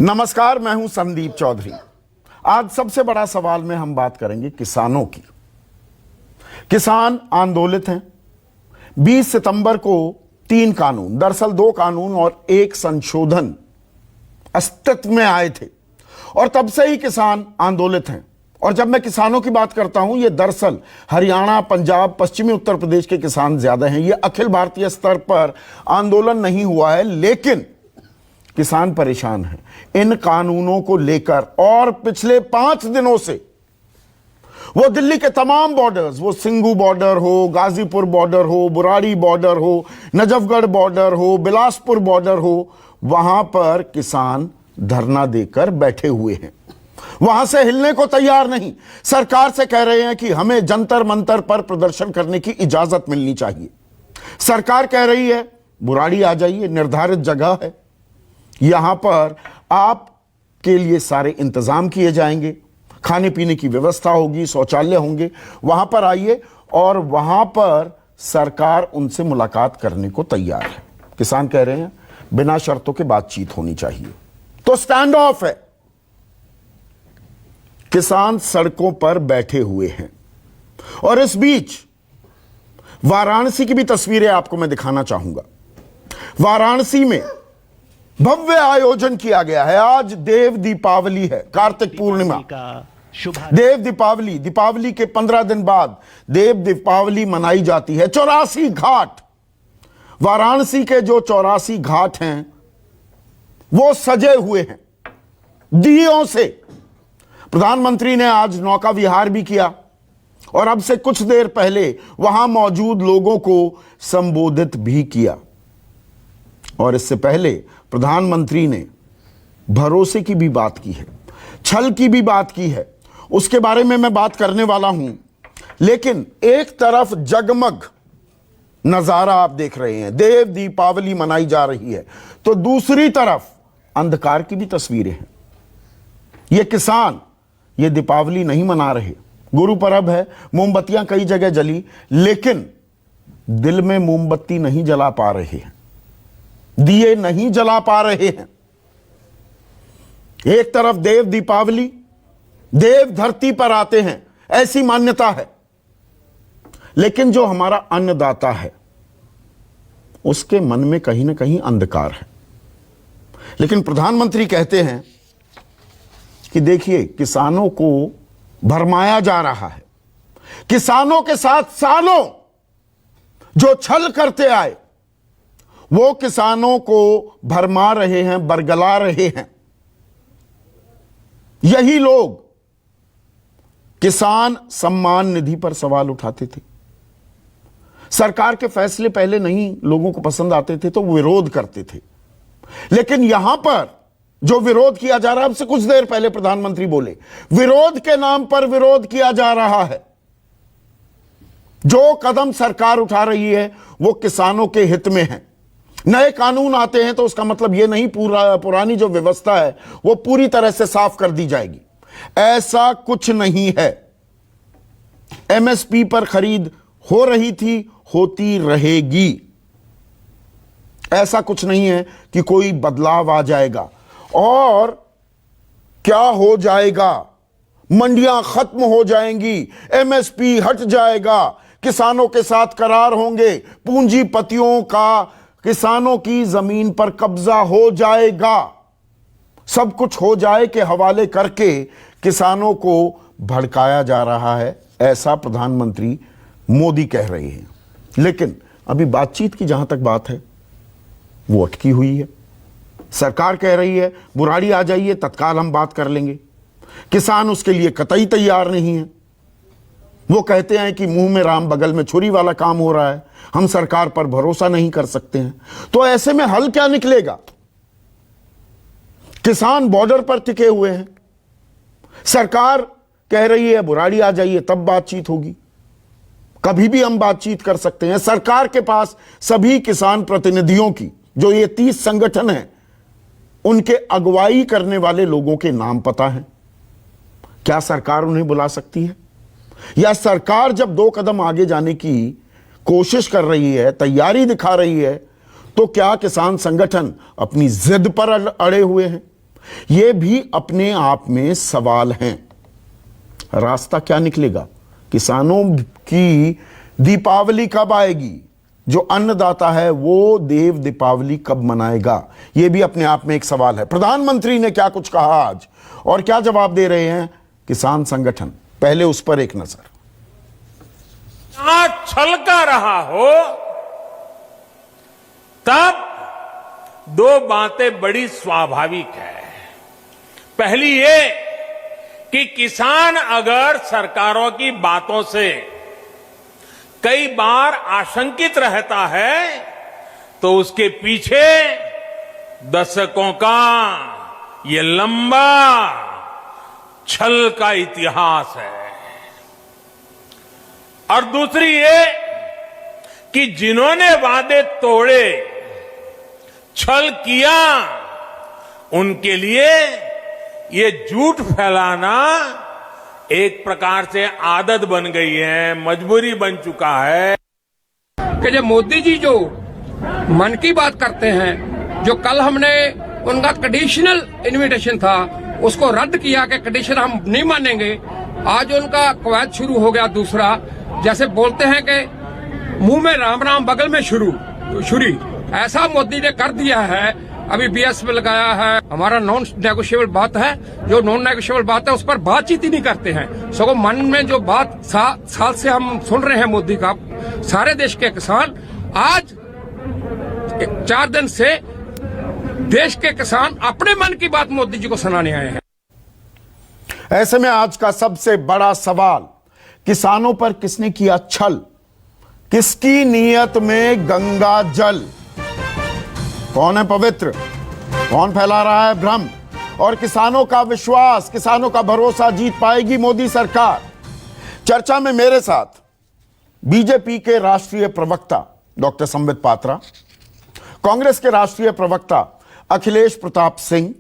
नमस्कार, मैं हूं संदीप चौधरी। आज सबसे बड़ा सवाल में हम बात करेंगे किसानों की। किसान आंदोलित हैं। 20 सितंबर को 3 कानून, दरअसल 2 कानून और 1 संशोधन अस्तित्व में आए थे और तब से ही किसान आंदोलित हैं। और जब मैं किसानों की बात करता हूं, ये दरअसल हरियाणा, पंजाब, पश्चिमी उत्तर प्रदेश के किसान ज्यादा हैं। ये अखिल भारतीय स्तर पर आंदोलन नहीं हुआ है, लेकिन किसान परेशान हैं इन कानूनों को लेकर। और पिछले 5 दिनों से वो दिल्ली के तमाम बॉर्डर्स, वो सिंघू बॉर्डर हो, गाजीपुर बॉर्डर हो, बुराड़ी बॉर्डर हो, नजफगढ़ बॉर्डर हो, बिलासपुर बॉर्डर हो, वहां पर किसान धरना देकर बैठे हुए हैं। वहां से हिलने को तैयार नहीं। सरकार से कह रहे हैं कि हमें जंतर मंतर पर प्रदर्शन करने की इजाजत मिलनी चाहिए। सरकार कह रही है बुराड़ी आ जाइए, निर्धारित जगह है, यहां पर आपके लिए सारे इंतजाम किए जाएंगे, खाने पीने की व्यवस्था होगी, शौचालय होंगे, वहां पर आइए। और वहां पर सरकार उनसे मुलाकात करने को तैयार है। किसान कह रहे हैं बिना शर्तों के बातचीत होनी चाहिए। तो स्टैंड ऑफ है। किसान सड़कों पर बैठे हुए हैं। और इस बीच वाराणसी की भी तस्वीरें आपको मैं दिखाना चाहूंगा। वाराणसी में भव्य आयोजन किया गया है। आज देव दीपावली है, कार्तिक पूर्णिमा, देव दीपावली। दीपावली के 15 दिन बाद देव दीपावली मनाई जाती है। 84 घाट, वाराणसी के जो 84 घाट हैं वो सजे हुए हैं दियों से। प्रधानमंत्री ने आज नौका विहार भी किया और अब से कुछ देर पहले वहां मौजूद लोगों को संबोधित भी किया। और इससे पहले प्रधानमंत्री ने भरोसे की भी बात की है, छल की भी बात की है, उसके बारे में मैं बात करने वाला हूं। लेकिन एक तरफ जगमग नजारा आप देख रहे हैं, देव दीपावली मनाई जा रही है, तो दूसरी तरफ अंधकार की भी तस्वीरें हैं। ये किसान ये दीपावली नहीं मना रहे। गुरु पर्व है, मोमबत्तियां कई जगह जली, लेकिन दिल में मोमबत्ती नहीं जला पा रहे हैं, दिए नहीं जला पा रहे हैं। एक तरफ देव दीपावली, देव धरती पर आते हैं, ऐसी मान्यता है, लेकिन जो हमारा अन्नदाता है उसके मन में कहीं ना कहीं अंधकार है। लेकिन प्रधानमंत्री कहते हैं कि देखिए किसानों को भरमाया जा रहा है। किसानों के साथ सालों जो छल करते आए वो किसानों को भरमा रहे हैं, बरगला रहे हैं। यही लोग किसान सम्मान निधि पर सवाल उठाते थे। सरकार के फैसले पहले नहीं लोगों को पसंद आते थे तो विरोध करते थे, लेकिन यहां पर जो विरोध किया जा रहा है, अब से कुछ देर पहले प्रधानमंत्री बोले विरोध के नाम पर विरोध किया जा रहा है। जो कदम सरकार उठा रही है वो किसानों के हित में है। नए कानून आते हैं तो उसका मतलब यह नहीं पुरानी जो व्यवस्था है वो पूरी तरह से साफ कर दी जाएगी। ऐसा कुछ नहीं है। एमएसपी पर खरीद हो रही थी, होती रहेगी। ऐसा कुछ नहीं है कि कोई बदलाव आ जाएगा। और क्या हो जाएगा, मंडियां खत्म हो जाएंगी, एमएसपी हट जाएगा, किसानों के साथ करार होंगे, पूंजीपतियों का किसानों की जमीन पर कब्जा हो जाएगा। सब कुछ हो जाए के हवाले करके किसानों को भड़काया जा रहा है, ऐसा प्रधानमंत्री मोदी कह रहे हैं। लेकिन अभी बातचीत की जहां तक बात है वो अटकी हुई है। सरकार कह रही है बुराड़ी आ जाइए, तत्काल हम बात कर लेंगे। किसान उसके लिए कतई तैयार नहीं है। वो कहते हैं कि मुंह में राम बगल में छुरी वाला काम हो रहा है, हम सरकार पर भरोसा नहीं कर सकते हैं। तो ऐसे में हल क्या निकलेगा? किसान बॉर्डर पर टिके हुए हैं, सरकार कह रही है बुराड़ी आ जाइए तब बातचीत होगी। कभी भी हम बातचीत कर सकते हैं। सरकार के पास सभी किसान प्रतिनिधियों की, जो ये 30 संगठन हैं, उनके अगुवाई करने वाले लोगों के नाम पता है। क्या सरकार उन्हें बुला सकती है? या सरकार जब 2 कदम आगे जाने की कोशिश कर रही है, तैयारी दिखा रही है, तो क्या किसान संगठन अपनी जिद पर अड़े हुए हैं? ये भी अपने आप में सवाल हैं। रास्ता क्या निकलेगा? किसानों की दीपावली कब आएगी? जो अन्नदाता है वो देव दीपावली कब मनाएगा? यह भी अपने आप में एक सवाल है। प्रधानमंत्री ने क्या कुछ कहा आज और क्या जवाब दे रहे हैं किसान संगठन, पहले उस पर एक नजर। आज छलका रहा हो तब दो बातें बड़ी स्वाभाविक है। पहली ये कि किसान अगर सरकारों की बातों से कई बार आशंकित रहता है तो उसके पीछे दशकों का ये लंबा छल का इतिहास है। और दूसरी ये कि जिन्होंने वादे तोड़े, छल किया, उनके लिए ये झूठ फैलाना एक प्रकार से आदत बन गई है, मजबूरी बन चुका है। कि जब मोदी जी जो मन की बात करते हैं, जो कल हमने उनका कंडीशनल इनविटेशन था उसको रद्द किया कि कंडीशन हम नहीं मानेंगे, आज उनका कवायद शुरू हो गया दूसरा। जैसे बोलते हैं कि मुंह में राम राम बगल में छुरी, ऐसा मोदी ने कर दिया है। अभी बीएस में लगाया है, हमारा नॉन नेगोशिएबल बात है, जो नॉन नेगोशिएबल बात है उस पर बातचीत ही नहीं करते हैं। सगो मन में जो बात साल से हम सुन रहे हैं मोदी का, सारे देश के किसान आज 4 दिन से देश के किसान अपने मन की बात मोदी जी को सुनाने आए हैं। ऐसे में आज का सबसे बड़ा सवाल, किसानों पर किसने किया छल? किसकी नीयत में गंगा जल? कौन है पवित्र? कौन फैला रहा है भ्रम? और किसानों का विश्वास, किसानों का भरोसा जीत पाएगी मोदी सरकार? चर्चा में मेरे साथ बीजेपी के राष्ट्रीय प्रवक्ता डॉक्टर संबित पात्रा, कांग्रेस के राष्ट्रीय प्रवक्ता अखिलेश प्रताप सिंह,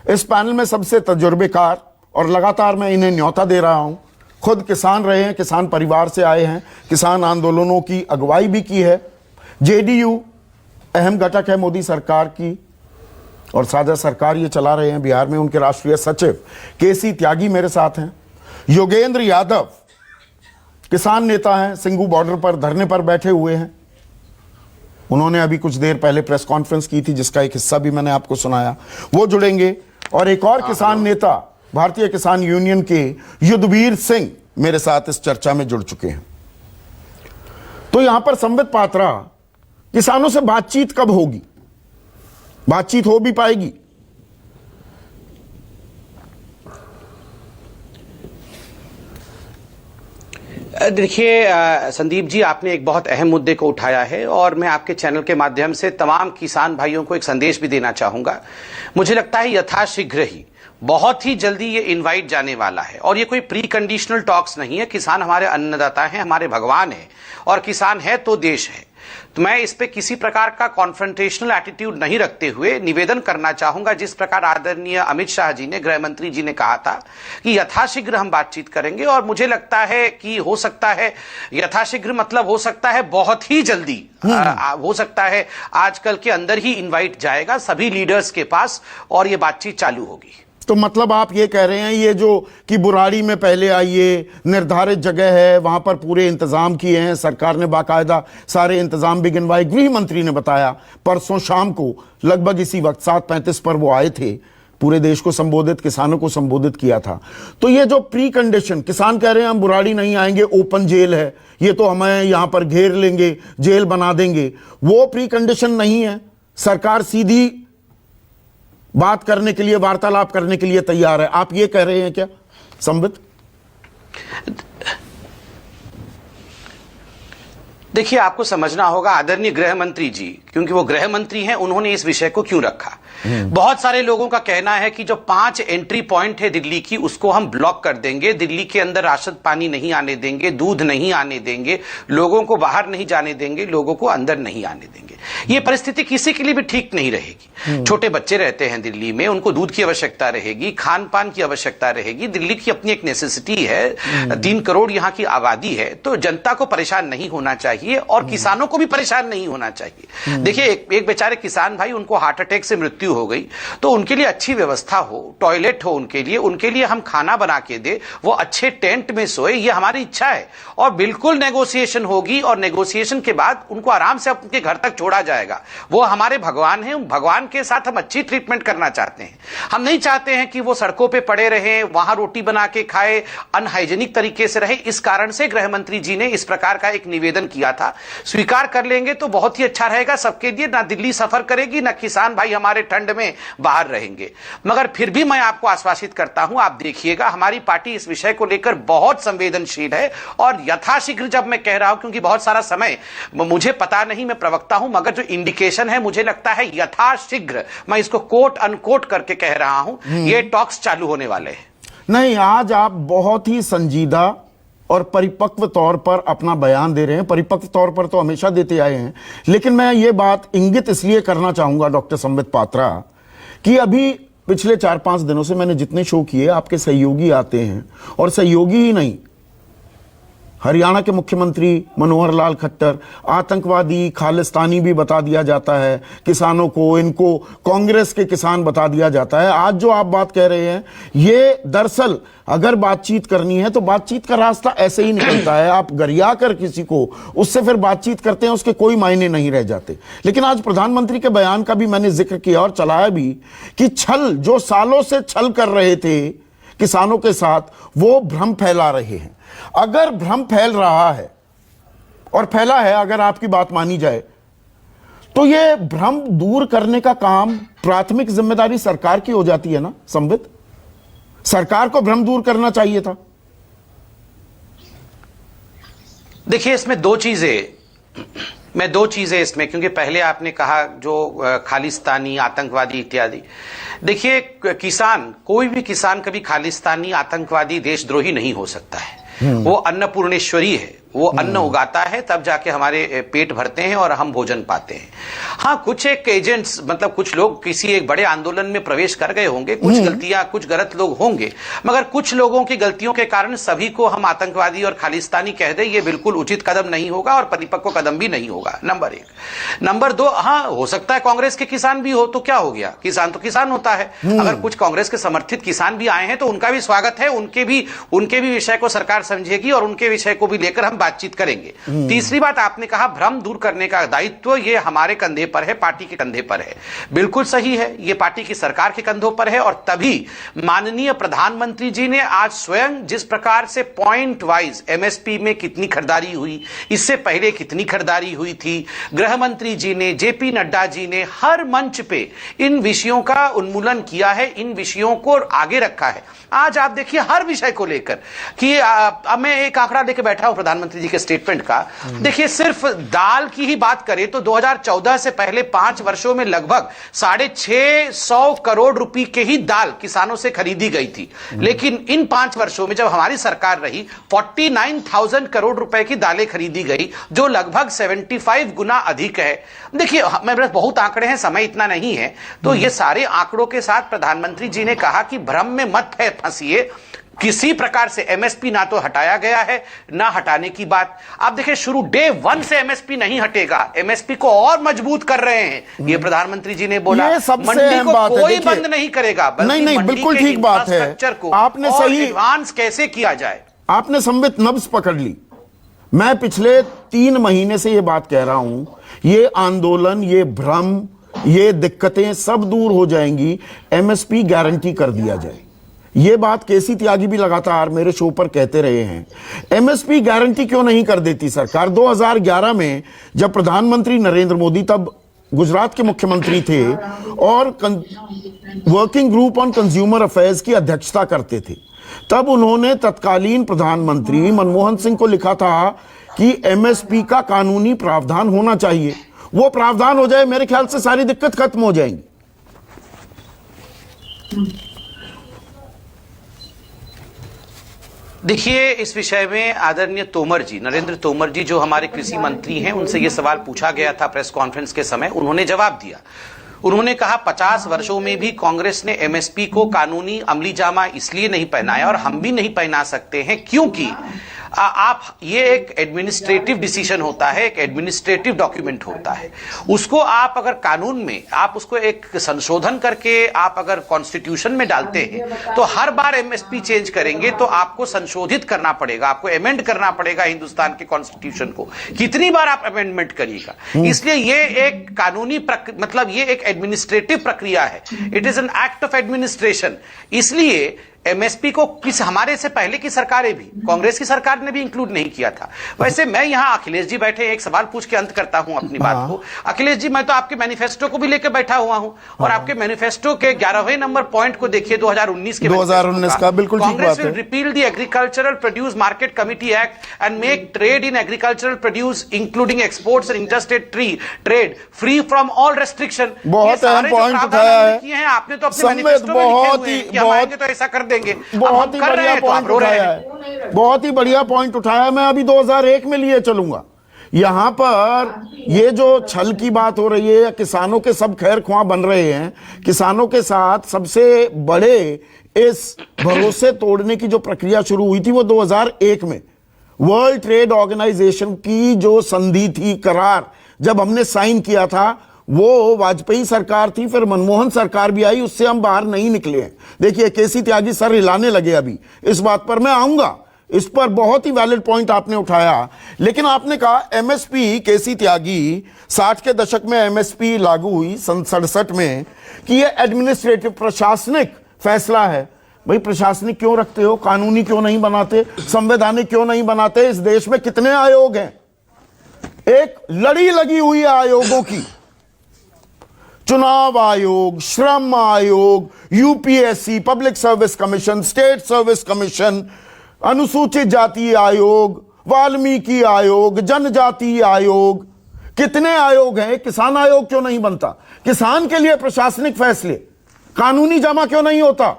इस पैनल में सबसे तजुर्बेकार, और लगातार मैं इन्हें न्योता दे रहा हूं, खुद किसान रहे हैं, किसान परिवार से आए हैं, किसान आंदोलनों की अगुवाई भी की है, जेडीयू अहम घटक है मोदी सरकार की और साझा सरकार ये चला रहे हैं बिहार में। उनके राष्ट्रीय सचिव केसी त्यागी मेरे साथ हैं। योगेंद्र यादव किसान नेता हैं, सिंगू बॉर्डर पर धरने पर बैठे हुए हैं। उन्होंने अभी कुछ देर पहले प्रेस कॉन्फ्रेंस की थी जिसका एक हिस्सा भी मैंने आपको सुनाया, वो जुड़ेंगे। और एक और किसान नेता भारतीय किसान यूनियन के युद्धवीर सिंह मेरे साथ इस चर्चा में जुड़ चुके हैं। तो यहां पर संबित पात्रा, किसानों से बातचीत कब होगी? बातचीत हो भी पाएगी? देखिए संदीप जी, आपने एक बहुत अहम मुद्दे को उठाया है और मैं आपके चैनल के माध्यम से तमाम किसान भाइयों को एक संदेश भी देना चाहूंगा। मुझे लगता है यथाशीघ्र ही, बहुत ही जल्दी ये इनवाइट जाने वाला है और ये कोई प्री कंडीशनल टॉक्स नहीं है। किसान हमारे अन्नदाता हैं, हमारे भगवान हैं और किसान है तो देश है। तो मैं इस पे किसी प्रकार का कॉन्फ्रंटेशनल एटीट्यूड नहीं रखते हुए निवेदन करना चाहूंगा, जिस प्रकार आदरणीय अमित शाह जी ने, गृह मंत्री जी ने कहा था कि यथाशीघ्र हम बातचीत करेंगे। और मुझे लगता है कि हो सकता है यथाशीघ्र मतलब हो सकता है बहुत ही जल्दी, हो सकता है आजकल के अंदर ही इनवाइट जाएगा सभी लीडर्स के पास और ये बातचीत चालू होगी। तो मतलब आप ये कह रहे हैं ये जो कि बुराड़ी में पहले आइए, निर्धारित जगह है, वहां पर पूरे इंतजाम किए हैं, सरकार ने बाकायदा सारे इंतजाम भी गिनवाए। गृह मंत्री ने बताया परसों शाम को लगभग इसी वक्त 7:35 पर वो आए थे, पूरे देश को संबोधित, किसानों को संबोधित किया था। तो ये जो प्री कंडीशन, किसान कह रहे हैं हम बुराड़ी नहीं आएंगे, ओपन जेल है, ये तो हमें यहां पर घेर लेंगे, जेल बना देंगे, वो प्री कंडीशन नहीं है। सरकार सीधी बात करने के लिए, वार्तालाप करने के लिए तैयार है, आप ये कह रहे हैं क्या संबित? देखिए, आपको समझना होगा आदरणीय गृह मंत्री जी, क्योंकि वो गृह मंत्री हैं, उन्होंने इस विषय को क्यों रखा। बहुत सारे लोगों का कहना है कि जो 5 एंट्री पॉइंट है दिल्ली की, उसको हम ब्लॉक कर देंगे, दिल्ली के अंदर राशन पानी नहीं आने देंगे, दूध नहीं आने देंगे, लोगों को बाहर नहीं जाने देंगे, लोगों को अंदर नहीं आने देंगे। ये परिस्थिति किसी के लिए भी ठीक नहीं रहेगी। छोटे बच्चे रहते हैं दिल्ली में, उनको दूध की आवश्यकता रहेगी, खान पान की आवश्यकता रहेगी। दिल्ली की अपनी एक नेसेसिटी है, 3 करोड़ यहाँ की आबादी है, तो जनता को परेशान नहीं होना चाहिए और किसानों को भी परेशान नहीं होना चाहिए। देखिए, एक बेचारे किसान भाई, उनको हार्ट अटैक से मृत्यु मृत्यु हो गई तो उनके लिए अच्छी व्यवस्था हो, टॉयलेट हो उनके लिए हम खाना बना के दे, वो अच्छे टेंट में सोए, ये हमारी इच्छा है। और बिल्कुल नेगोशिएशन होगी और नेगोशिएशन के बाद उनको आराम से अपने घर तक छोड़ा जाएगा। वो हमारे भगवान हैं, उन भगवान के साथ हम अच्छी ट्रीटमेंट करना चाहते हैं। हम नहीं चाहते हैं कि वो सड़कों पे पड़े रहे, वहां रोटी बना के खाए, अनहाइजेनिक तरीके से रहे। इस कारण से गृह मंत्री जी ने इस प्रकार का एक निवेदन किया था। स्वीकार कर लेंगे तो बहुत ही अच्छा रहेगा सबके लिए, ना दिल्ली सफर करेगी, ना किसान भाई हमारे ठंड में बाहर रहेंगे। मगर फिर भी मैं आपको आश्वासित करता हूं, आप देखिएगा हमारी पार्टी इस विषय को लेकर बहुत संवेदनशील है और यथाशीघ्र, जब मैं कह रहा हूं क्योंकि बहुत सारा समय मुझे पता नहीं, मैं प्रवक्ता हूं, मगर जो इंडिकेशन है मुझे लगता है यथाशीघ्र, मैं इसको कोट अनकोट करके कह रहा हूं, ये टॉक्स चालू होने वाले हैं। नहीं, आज आप बहुत ही संजीदा और परिपक्व तौर पर अपना बयान दे रहे हैं। परिपक्व तौर पर तो हमेशा देते आए हैं, लेकिन मैं ये बात इंगित इसलिए करना चाहूंगा डॉक्टर संबित पात्रा कि अभी पिछले 4-5 दिनों से मैंने जितने शो किए, आपके सहयोगी आते हैं, और सहयोगी ही नहीं, हरियाणा के मुख्यमंत्री मनोहर लाल खट्टर, आतंकवादी खालिस्तानी भी बता दिया जाता है किसानों को, इनको कांग्रेस के किसान बता दिया जाता है। आज जो आप बात कह रहे हैं, ये दरअसल अगर बातचीत करनी है तो बातचीत का रास्ता ऐसे ही निकलता है। आप गरिया कर किसी को उससे फिर बातचीत करते हैं, उसके कोई मायने नहीं रह जाते। लेकिन आज प्रधानमंत्री के बयान का भी मैंने जिक्र किया और चलाया भी कि छल, जो सालों से छल कर रहे थे किसानों के साथ, वो भ्रम फैला रहे हैं। अगर भ्रम फैल रहा है और फैला है, अगर आपकी बात मानी जाए, तो ये भ्रम दूर करने का काम प्राथमिक जिम्मेदारी सरकार की हो जाती है ना संबित? सरकार को भ्रम दूर करना चाहिए था। देखिए, इसमें दो चीजें इसमें, क्योंकि पहले आपने कहा जो खालिस्तानी, आतंकवादी इत्यादि। देखिए, किसान, कोई भी किसान कभी खालिस्तानी, आतंकवादी, देशद्रोही नहीं हो सकता है। वो अन्नपूर्णेश्वरी है, वो अन्न उगाता है, तब जाके हमारे पेट भरते हैं और हम भोजन पाते हैं। हाँ, कुछ एक एजेंट्स, मतलब कुछ लोग किसी एक बड़े आंदोलन में प्रवेश कर गए होंगे, कुछ गलतियां, कुछ गलत लोग होंगे, मगर कुछ लोगों की गलतियों के कारण सभी को हम आतंकवादी और खालिस्तानी कह दें, ये बिल्कुल उचित कदम नहीं होगा और परिपक्व कदम भी नहीं होगा, नंबर 1। नंबर 2, हाँ, हो सकता है कांग्रेस के किसान भी हो, तो क्या हो गया, किसान तो किसान होता है। अगर कुछ कांग्रेस के समर्थित किसान भी आए हैं तो उनका भी स्वागत है, उनके भी विषय को सरकार समझेगी और उनके विषय को भी लेकर हम बातचीत करेंगे। तीसरी बात, आपने कहा भ्रम दूर करने का दायित्व ये हमारे कंधे पर है, पार्टी के कंधे पर है। बिल्कुल सही है, ये पार्टी की सरकार के कंधों पर है। और तभी माननीय प्रधानमंत्री जी ने आज स्वयं जिस प्रकार से पॉइंट वाइज एमएसपी में कितनी खरीदारी हुई, इससे पहले कितनी खरीदारी हुई थी, गृह मंत्री जी ने, जेपी नड्डा जी ने हर मंच पे इन विषयों का उन्मूलन किया है, इन विषयों को आगे रखा है। आज आप देखिए हर विषय को लेकर कि अब मैं एक आंकड़ा लेकर बैठा हूं प्रधानमंत्री जी के स्टेटमेंट का। देखिए, सिर्फ दाल की ही बात करें तो 2014 से पहले 5 वर्षों में लगभग 650 करोड़ रुपए के ही दाल किसानों से खरीदी गई थी। लेकिन इन 5 वर्षों में जब हमारी सरकार रही, 49,000 करोड़ रुपए की दालें खरीदी गई, जो लगभग 75 गुना अधिक है। देखिए, मेरे पास बहुत आंकड़े हैं, समय इतना नहीं है, तो ये सारे आंकड़ों के साथ प्रधानमंत्री जी ने कहा कि भ्रम में मत फंसिए, किसी प्रकार से एमएसपी ना तो हटाया गया है, ना हटाने की बात। आप देखिए, शुरू डे 1 से एमएसपी नहीं हटेगा, एमएसपी को और मजबूत कर रहे हैं, ये प्रधानमंत्री जी ने बोला। मंडी को कोई बंद नहीं करेगा, नहीं, बिल्कुल ठीक बात है। आपने सही एडवांस कैसे किया जाए, आपने संबित नब्ज पकड़ ली। मैं पिछले 3 महीने से ये बात कह रहा हूं, ये आंदोलन, ये भ्रम, ये दिक्कतें सब दूर हो जाएंगी, एमएसपी गारंटी कर दिया जाए। ये बात केसी त्यागी भी लगातार मेरे शो पर कहते रहे हैं। एमएसपी गारंटी क्यों नहीं कर देती सरकार? 2011 में जब प्रधानमंत्री नरेंद्र मोदी, तब गुजरात के मुख्यमंत्री थे और working group on consumer affairs की अध्यक्षता करते थे, तब उन्होंने तत्कालीन प्रधानमंत्री मनमोहन सिंह को लिखा था कि एमएसपी का कानूनी प्रावधान होना चाहिए। वो प्रावधान हो जाए, मेरे ख्याल से सारी दिक्कत खत्म हो जाएंगी। देखिए, इस विषय में आदरणीय तोमर जी, नरेंद्र तोमर जी, जो हमारे कृषि मंत्री हैं, उनसे यह सवाल पूछा गया था प्रेस कॉन्फ्रेंस के समय। उन्होंने जवाब दिया। उन्होंने कहा 50 वर्षों में भी कांग्रेस ने एमएसपी को कानूनी अमली जामा इसलिए नहीं पहनाया, और हम भी नहीं पहना सकते हैं, क्योंकि आप ये एक एडमिनिस्ट्रेटिव डिसीजन होता है, एक एडमिनिस्ट्रेटिव डॉक्यूमेंट होता है, उसको आप अगर कानून में आप उसको एक संशोधन करके आप अगर कॉन्स्टिट्यूशन में डालते हैं तो हर बार एमएसपी चेंज करेंगे तो आपको संशोधित करना पड़ेगा, आपको अमेंड करना पड़ेगा हिंदुस्तान के कॉन्स्टिट्यूशन को। कितनी बार आप अमेंडमेंट करिएगा? इसलिए ये एक कानूनी मतलब ये एक एडमिनिस्ट्रेटिव प्रक्रिया है। It is an act of administration. इसलिए एमएसपी को हमारे से पहले की सरकारें भी, कांग्रेस की सरकार ने भी इंक्लूड नहीं किया था। वैसे मैं यहां अखिलेश जी बैठे, एक सवाल पूछ के अंत करता हूं अपनी बात को। अखिलेश जी, मैं तो आपके मैनिफेस्टो को भी लेकर बैठा हुआ हूं और आपके मैनिफेस्टो के 11वें नंबर पॉइंट को देखिए, 2019 के 2019 का बिल्कुल ठीक बात है। Congress will repeal the agricultural produce market committee act and make trade in agricultural produce including exports and interstate trade free from all restriction. बहुत अहम पॉइंट उठाया है आपने तो अपने मैनिफेस्टो में लिखे हुए हैं कि हम आएंगे तो ऐसा कर देंगे। बहुत ही बढ़िया पॉइंट उठाया है, बहुत ही बढ़िया पॉइंट उठाया। मैं अभी 2001 में लिए चलूंगा। यहां पर ये जो छल की बात हो रही है, किसानों के सब खैर ख्वाह बन रहे हैं, किसानों के साथ सबसे बड़े इस भरोसे तोड़ने की जो प्रक्रिया शुरू हुई थी वो 2001 में वर्ल्ड ट्रेड ऑर्गेनाइजेशन की जो संधि थी, करार जब हमने साइन किया था, वो वाजपेयी सरकार थी, फिर मनमोहन सरकार भी आई, उससे हम बाहर नहीं निकले हैं। देखिए केसी त्यागी सर हिलाने लगे, अभी इस बात पर मैं आऊंगा। इस पर बहुत ही वैलिड पॉइंट आपने उठाया। लेकिन आपने कहा एमएसपी, केसी त्यागी 60 के दशक में एमएसपी लागू हुई सन 67 में कि ये एडमिनिस्ट्रेटिव प्रशासनिक फैसला है। भाई प्रशासनिक क्यों रखते हो? कानूनी क्यों नहीं बनाते? संवैधानिक क्यों नहीं बनाते? इस देश में कितने आयोग हैं? एक लड़ी लगी हुई है आयोगों की, चुनाव आयोग, श्रम आयोग, UPSC, public service commission, state service commission, अनुसूचित जाति आयोग, वाल्मीकि आयोग, जनजातीय आयोग, कितने आयोग हैं? किसान आयोग क्यों नहीं बनता? किसान के लिए प्रशासनिक फैसले कानूनी जमा क्यों नहीं होता?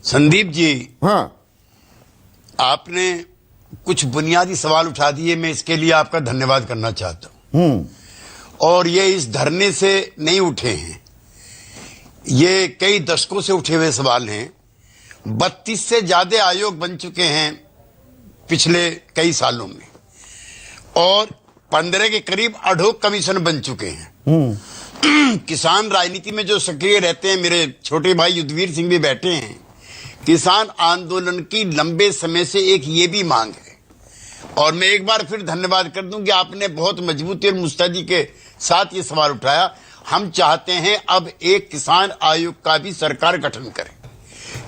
संदीप जी, हाँ, आपने कुछ बुनियादी सवाल उठा दिए, मैं इसके लिए आपका धन्यवाद करना चाहता हूं। और ये इस धरने से नहीं उठे हैं, ये कई दशकों से उठे हुए सवाल हैं। 32 से ज्यादा आयोग बन चुके हैं पिछले कई सालों में और 15 के करीब अडहोक कमीशन बन चुके हैं। किसान राजनीति में जो सक्रिय रहते हैं, मेरे छोटे भाई युद्धवीर सिंह भी बैठे हैं, किसान आंदोलन की लंबे समय से एक ये भी मांग है। और मैं एक बार फिर धन्यवाद कर दूं कि आपने बहुत मजबूती और मुस्तैदी के साथ ये सवाल उठाया। हम चाहते हैं अब एक किसान आयोग का भी सरकार गठन करे,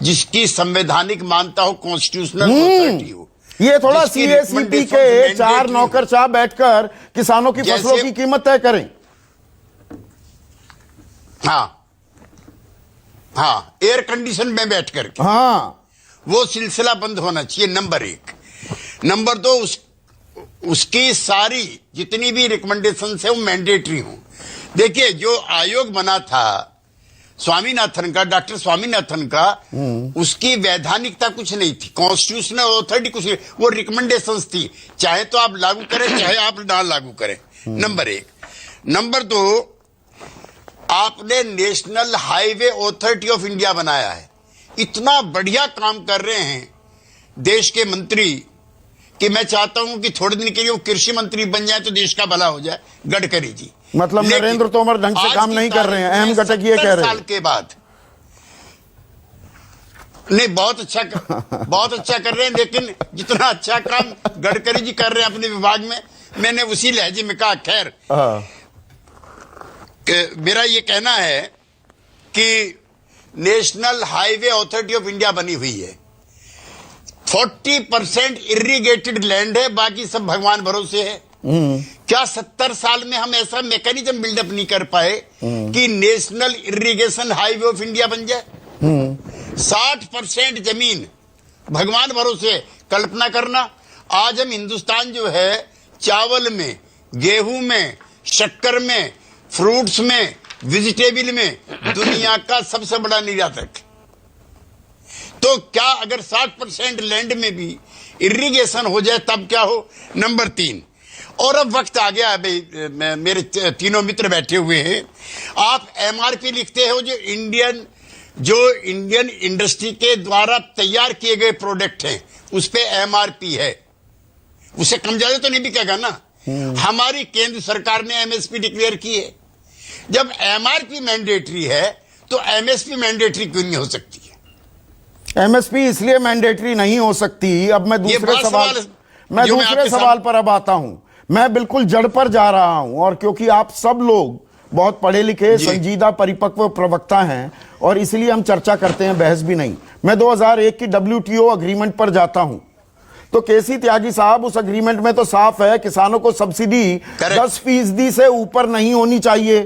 जिसकी संवैधानिक मान्यता हो, कॉन्स्टिट्यूशनल अथॉरिटी हो। ये थोड़ा सीएसीपी के 4 नौकरशाह बैठकर किसानों की फसलों की कीमत तय करें। हाँ, एयर कंडीशन में बैठ करके, हाँ, वो सिलसिला बंद होना चाहिए, नंबर 1। नंबर 2, उसकी सारी जितनी भी रिकमेंडेशंस है वो मैंडेटरी हो। देखिए, जो आयोग बना था स्वामीनाथन का, डॉक्टर स्वामीनाथन का, उसकी वैधानिकता कुछ नहीं थी, कॉन्स्टिट्यूशनल अथॉरिटी कुछ नहीं, वो रिकमेंडेशंस थी। चाहे तो आप लागू करें, चाहे आप ना लागू करें, नंबर 1। नंबर 2, आपने national highway authority of India बनाया है। इतना बढ़िया काम कर रहे हैं देश के मंत्री कि मैं चाहता हूं कि थोड़े दिन के लिए वो कृषि मंत्री बन जाए तो देश का भला हो जाए, गडकरी जी। मतलब नरेंद्र तोमर ढंग से काम नहीं कर रहे हैं, अहम घटक ये कह रहे हैं। साल के बाद नहीं, बहुत अच्छा कर रहे हैं, लेकिन जितना अच्छा काम गडकरी जी कर रहे हैं अपने विभाग में, मैंने उसी लहजे में कहा। खैर, मेरा ये कहना है कि national highway authority of India बनी हुई है। 40% इरिगेटेड लैंड है, बाकी सब भगवान भरोसे है। क्या 70 साल में हम ऐसा मैकेनिज्म बिल्डअप नहीं कर पाए कि national irrigation highway of India बन जाए? 60% जमीन भगवान भरोसे। कल्पना करना, आज हम हिंदुस्तान जो है चावल में, गेहूं में, शक्कर में, फ्रूट्स में, वेजिटेबल में दुनिया का सबसे बड़ा निर्यातक। तो क्या अगर 60% लैंड में भी इरिगेशन हो जाए तब क्या हो? नंबर 3, और अब वक्त आ गया भाई, मेरे तीनों मित्र बैठे हुए हैं। आप एमआरपी लिखते हो, जो इंडियन इंडस्ट्री के द्वारा तैयार किए गए प्रोडक्ट हैं उस पे एमआरपी है, उसे कम ज्यादा तो नहीं बिकेगा ना। हमारी केंद्र सरकार ने एमएसपी डिक्लेयर की है। जब एमआरपी मैंडेटरी है तो एमएसपी मैंडेटरी क्यों नहीं हो सकती है? एमएसपी इसलिए मैंडेटरी नहीं हो सकती। अब मैं दूसरे सवाल पर अब आता हूं। मैं बिल्कुल जड़ पर जा रहा हूं, और क्योंकि आप सब लोग बहुत पढ़े लिखे, संजीदा, परिपक्व प्रवक्ता हैं, और इसलिए हम चर्चा करते हैं, बहस भी नहीं। मैं 2001 की WTO अग्रीमेंट पर जाता हूं, तो केसी त्यागी साहब, उस अग्रीमेंट में तो साफ है किसानों को सब्सिडी 10% से ऊपर नहीं होनी चाहिए,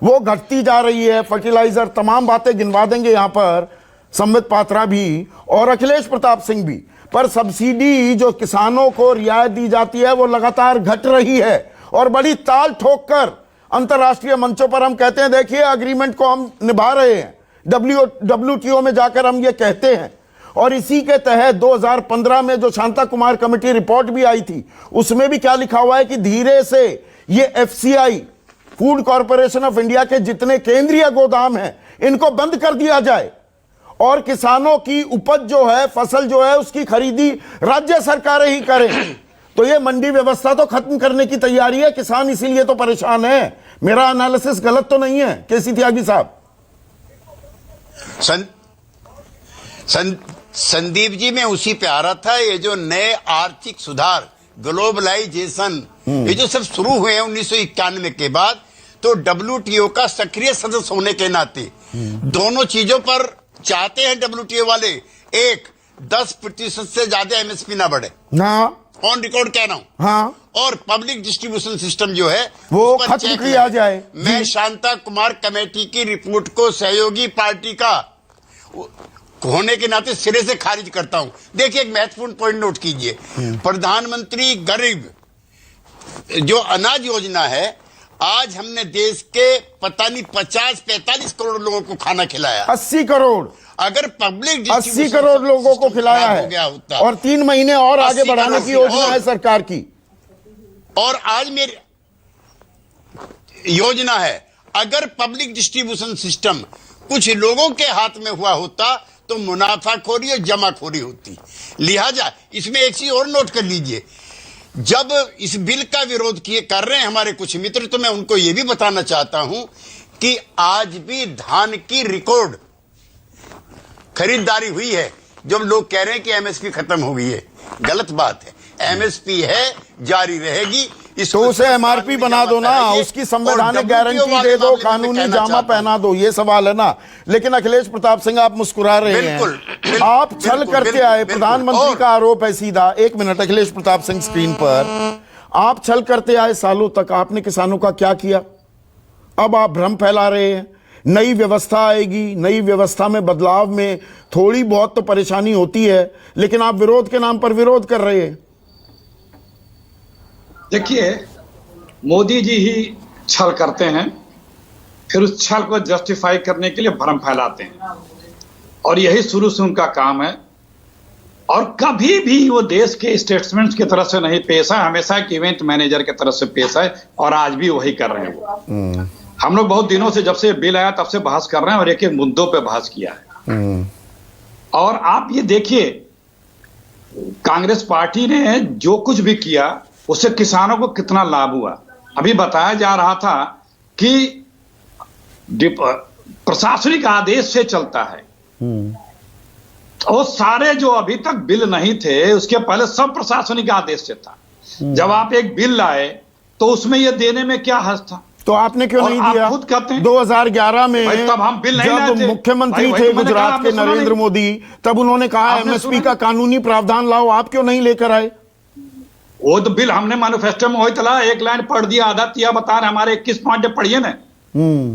वो घटती जा रही है। फर्टिलाइजर, तमाम बातें गिनवा देंगे यहां पर संबित पात्रा भी और अखिलेश प्रताप सिंह भी, पर सब्सिडी जो किसानों को रियायत दी जाती है वो लगातार घट रही है। और बड़ी ताल ठोककर अंतर्राष्ट्रीय मंचों पर हम कहते हैं देखिए अग्रीमेंट को हम निभा रहे हैं, WTO में जाकर हम ये कहते हैं। और इसी के तहत 2015 में जो शांता कुमार कमेटी रिपोर्ट भी आई थी, उसमें भी क्या लिखा हुआ है कि धीरे से ये FCI, food corporation of India के जितने केंद्रीय गोदाम हैं इनको बंद कर दिया जाए, और किसानों की उपज जो है, फसल जो है, उसकी खरीदी राज्य सरकारें ही करें। तो ये मंडी व्यवस्था तो खत्म करने की तैयारी है, किसान इसीलिए तो परेशान है। मेरा एनालिसिस गलत तो नहीं है केसी त्यागी साहब? संदीप जी, मैं उसी पे आ रहा था। ये जो नए आर्थिक सुधार, ग्लोबलाइजेशन, ये जो सब शुरू हुए हैं 1991 के बाद, तो WTO का सक्रिय सदस्य होने के नाते दोनों चीजों पर चाहते हैं WTO वाले, एक 10% से ज्यादा MSP ना बढ़े, ऑन रिकॉर्ड कह रहा हूं। हाँ। और पब्लिक डिस्ट्रीब्यूशन सिस्टम जो है वो खत्म किया जाए। मैं शांता कुमार कमेटी की रिपोर्ट को सहयोगी पार्टी का होने के नाते सिरे से खारिज करता हूं। देखिए, एक महत्वपूर्ण पॉइंट नोट कीजिए। प्रधानमंत्री गरीब जो अनाज योजना है, आज हमने देश के पता नहीं 50-45 करोड़ लोगों को खाना खिलाया। 80 करोड़, अगर पब्लिक 80 करोड़ लोगों को खिलाया है, और 3 महीने और आगे बढ़ाने की योजना है सरकार की। और आज मेरी योजना है, अगर पब्लिक डिस्ट्रीब्यूशन सिस्टम कुछ लोगों के हाथ में हुआ होता तो मुनाफाखोरी और जमाखोरी होती। लिहाजा इसमें एक चीज और नोट कर लीजिए, जब इस बिल का विरोध कर रहे हैं हमारे कुछ मित्र, तो मैं उनको यह भी बताना चाहता हूं कि आज भी धान की रिकॉर्ड खरीदारी हुई है। जब लोग कह रहे हैं कि MSP खत्म हो गई है, गलत बात है। MSP है, जारी रहेगी। तो उसे MRP बना दो ना, उसकी संवैधानिक गारंटी दे दो, कानूनी जामा पहना दो, ये सवाल है ना। लेकिन अखिलेश प्रताप सिंह, आप मुस्कुरा रहे हैं, आप छल करके आए। प्रधानमंत्री का आरोप है सीधा। 1 मिनट, अखिलेश प्रताप सिंह स्क्रीन पर। आप छल करते आए सालों तक, आपने किसानों का क्या किया? अब आप भ्रम फैला रहे हैं। नई व्यवस्था आएगी, नई व्यवस्था में बदलाव में थोड़ी बहुत तो परेशानी होती है, लेकिन आप विरोध के नाम पर विरोध कर रहे हैं। देखिए, मोदी जी ही छल करते हैं, फिर उस छल को जस्टिफाई करने के लिए भ्रम फैलाते हैं, और यही शुरू से उनका काम है। और कभी भी वो देश के स्टेट्समेंट्स की तरफ से नहीं पेश है, हमेशा एक इवेंट मैनेजर की तरफ से पेश है, और आज भी वही कर रहे हैं वो। हम लोग बहुत दिनों से, जब से बिल आया तब से बहस कर रहे हैं, और एक एक मुद्दों पे बहस किया है। और आप ये देखिए, कांग्रेस पार्टी ने जो कुछ भी किया उससे किसानों को कितना लाभ हुआ। अभी बताया जा रहा था कि प्रशासनिक आदेश से चलता है, और सारे जो अभी तक बिल नहीं थे उसके पहले सब प्रशासनिक आदेश से था। जब आप एक बिल लाए तो उसमें यह देने में क्या हर्ज था? तो आपने क्यों नहीं दिया? खुद कहते हैं 2011 में तब हम बिल नहीं जब मुख्यमंत्री थे गुजरात के नरेंद्र मोदी, तब उन्होंने कहा MSP का कानूनी प्रावधान लाओ, आप क्यों नहीं लेकर आए? वो तो बिल हमने मैनिफेस्टो में वही तला, एक लाइन पढ़ दिया, आधा दिया, बता रहे हमारे 21 पॉइंट पढ़िए ना।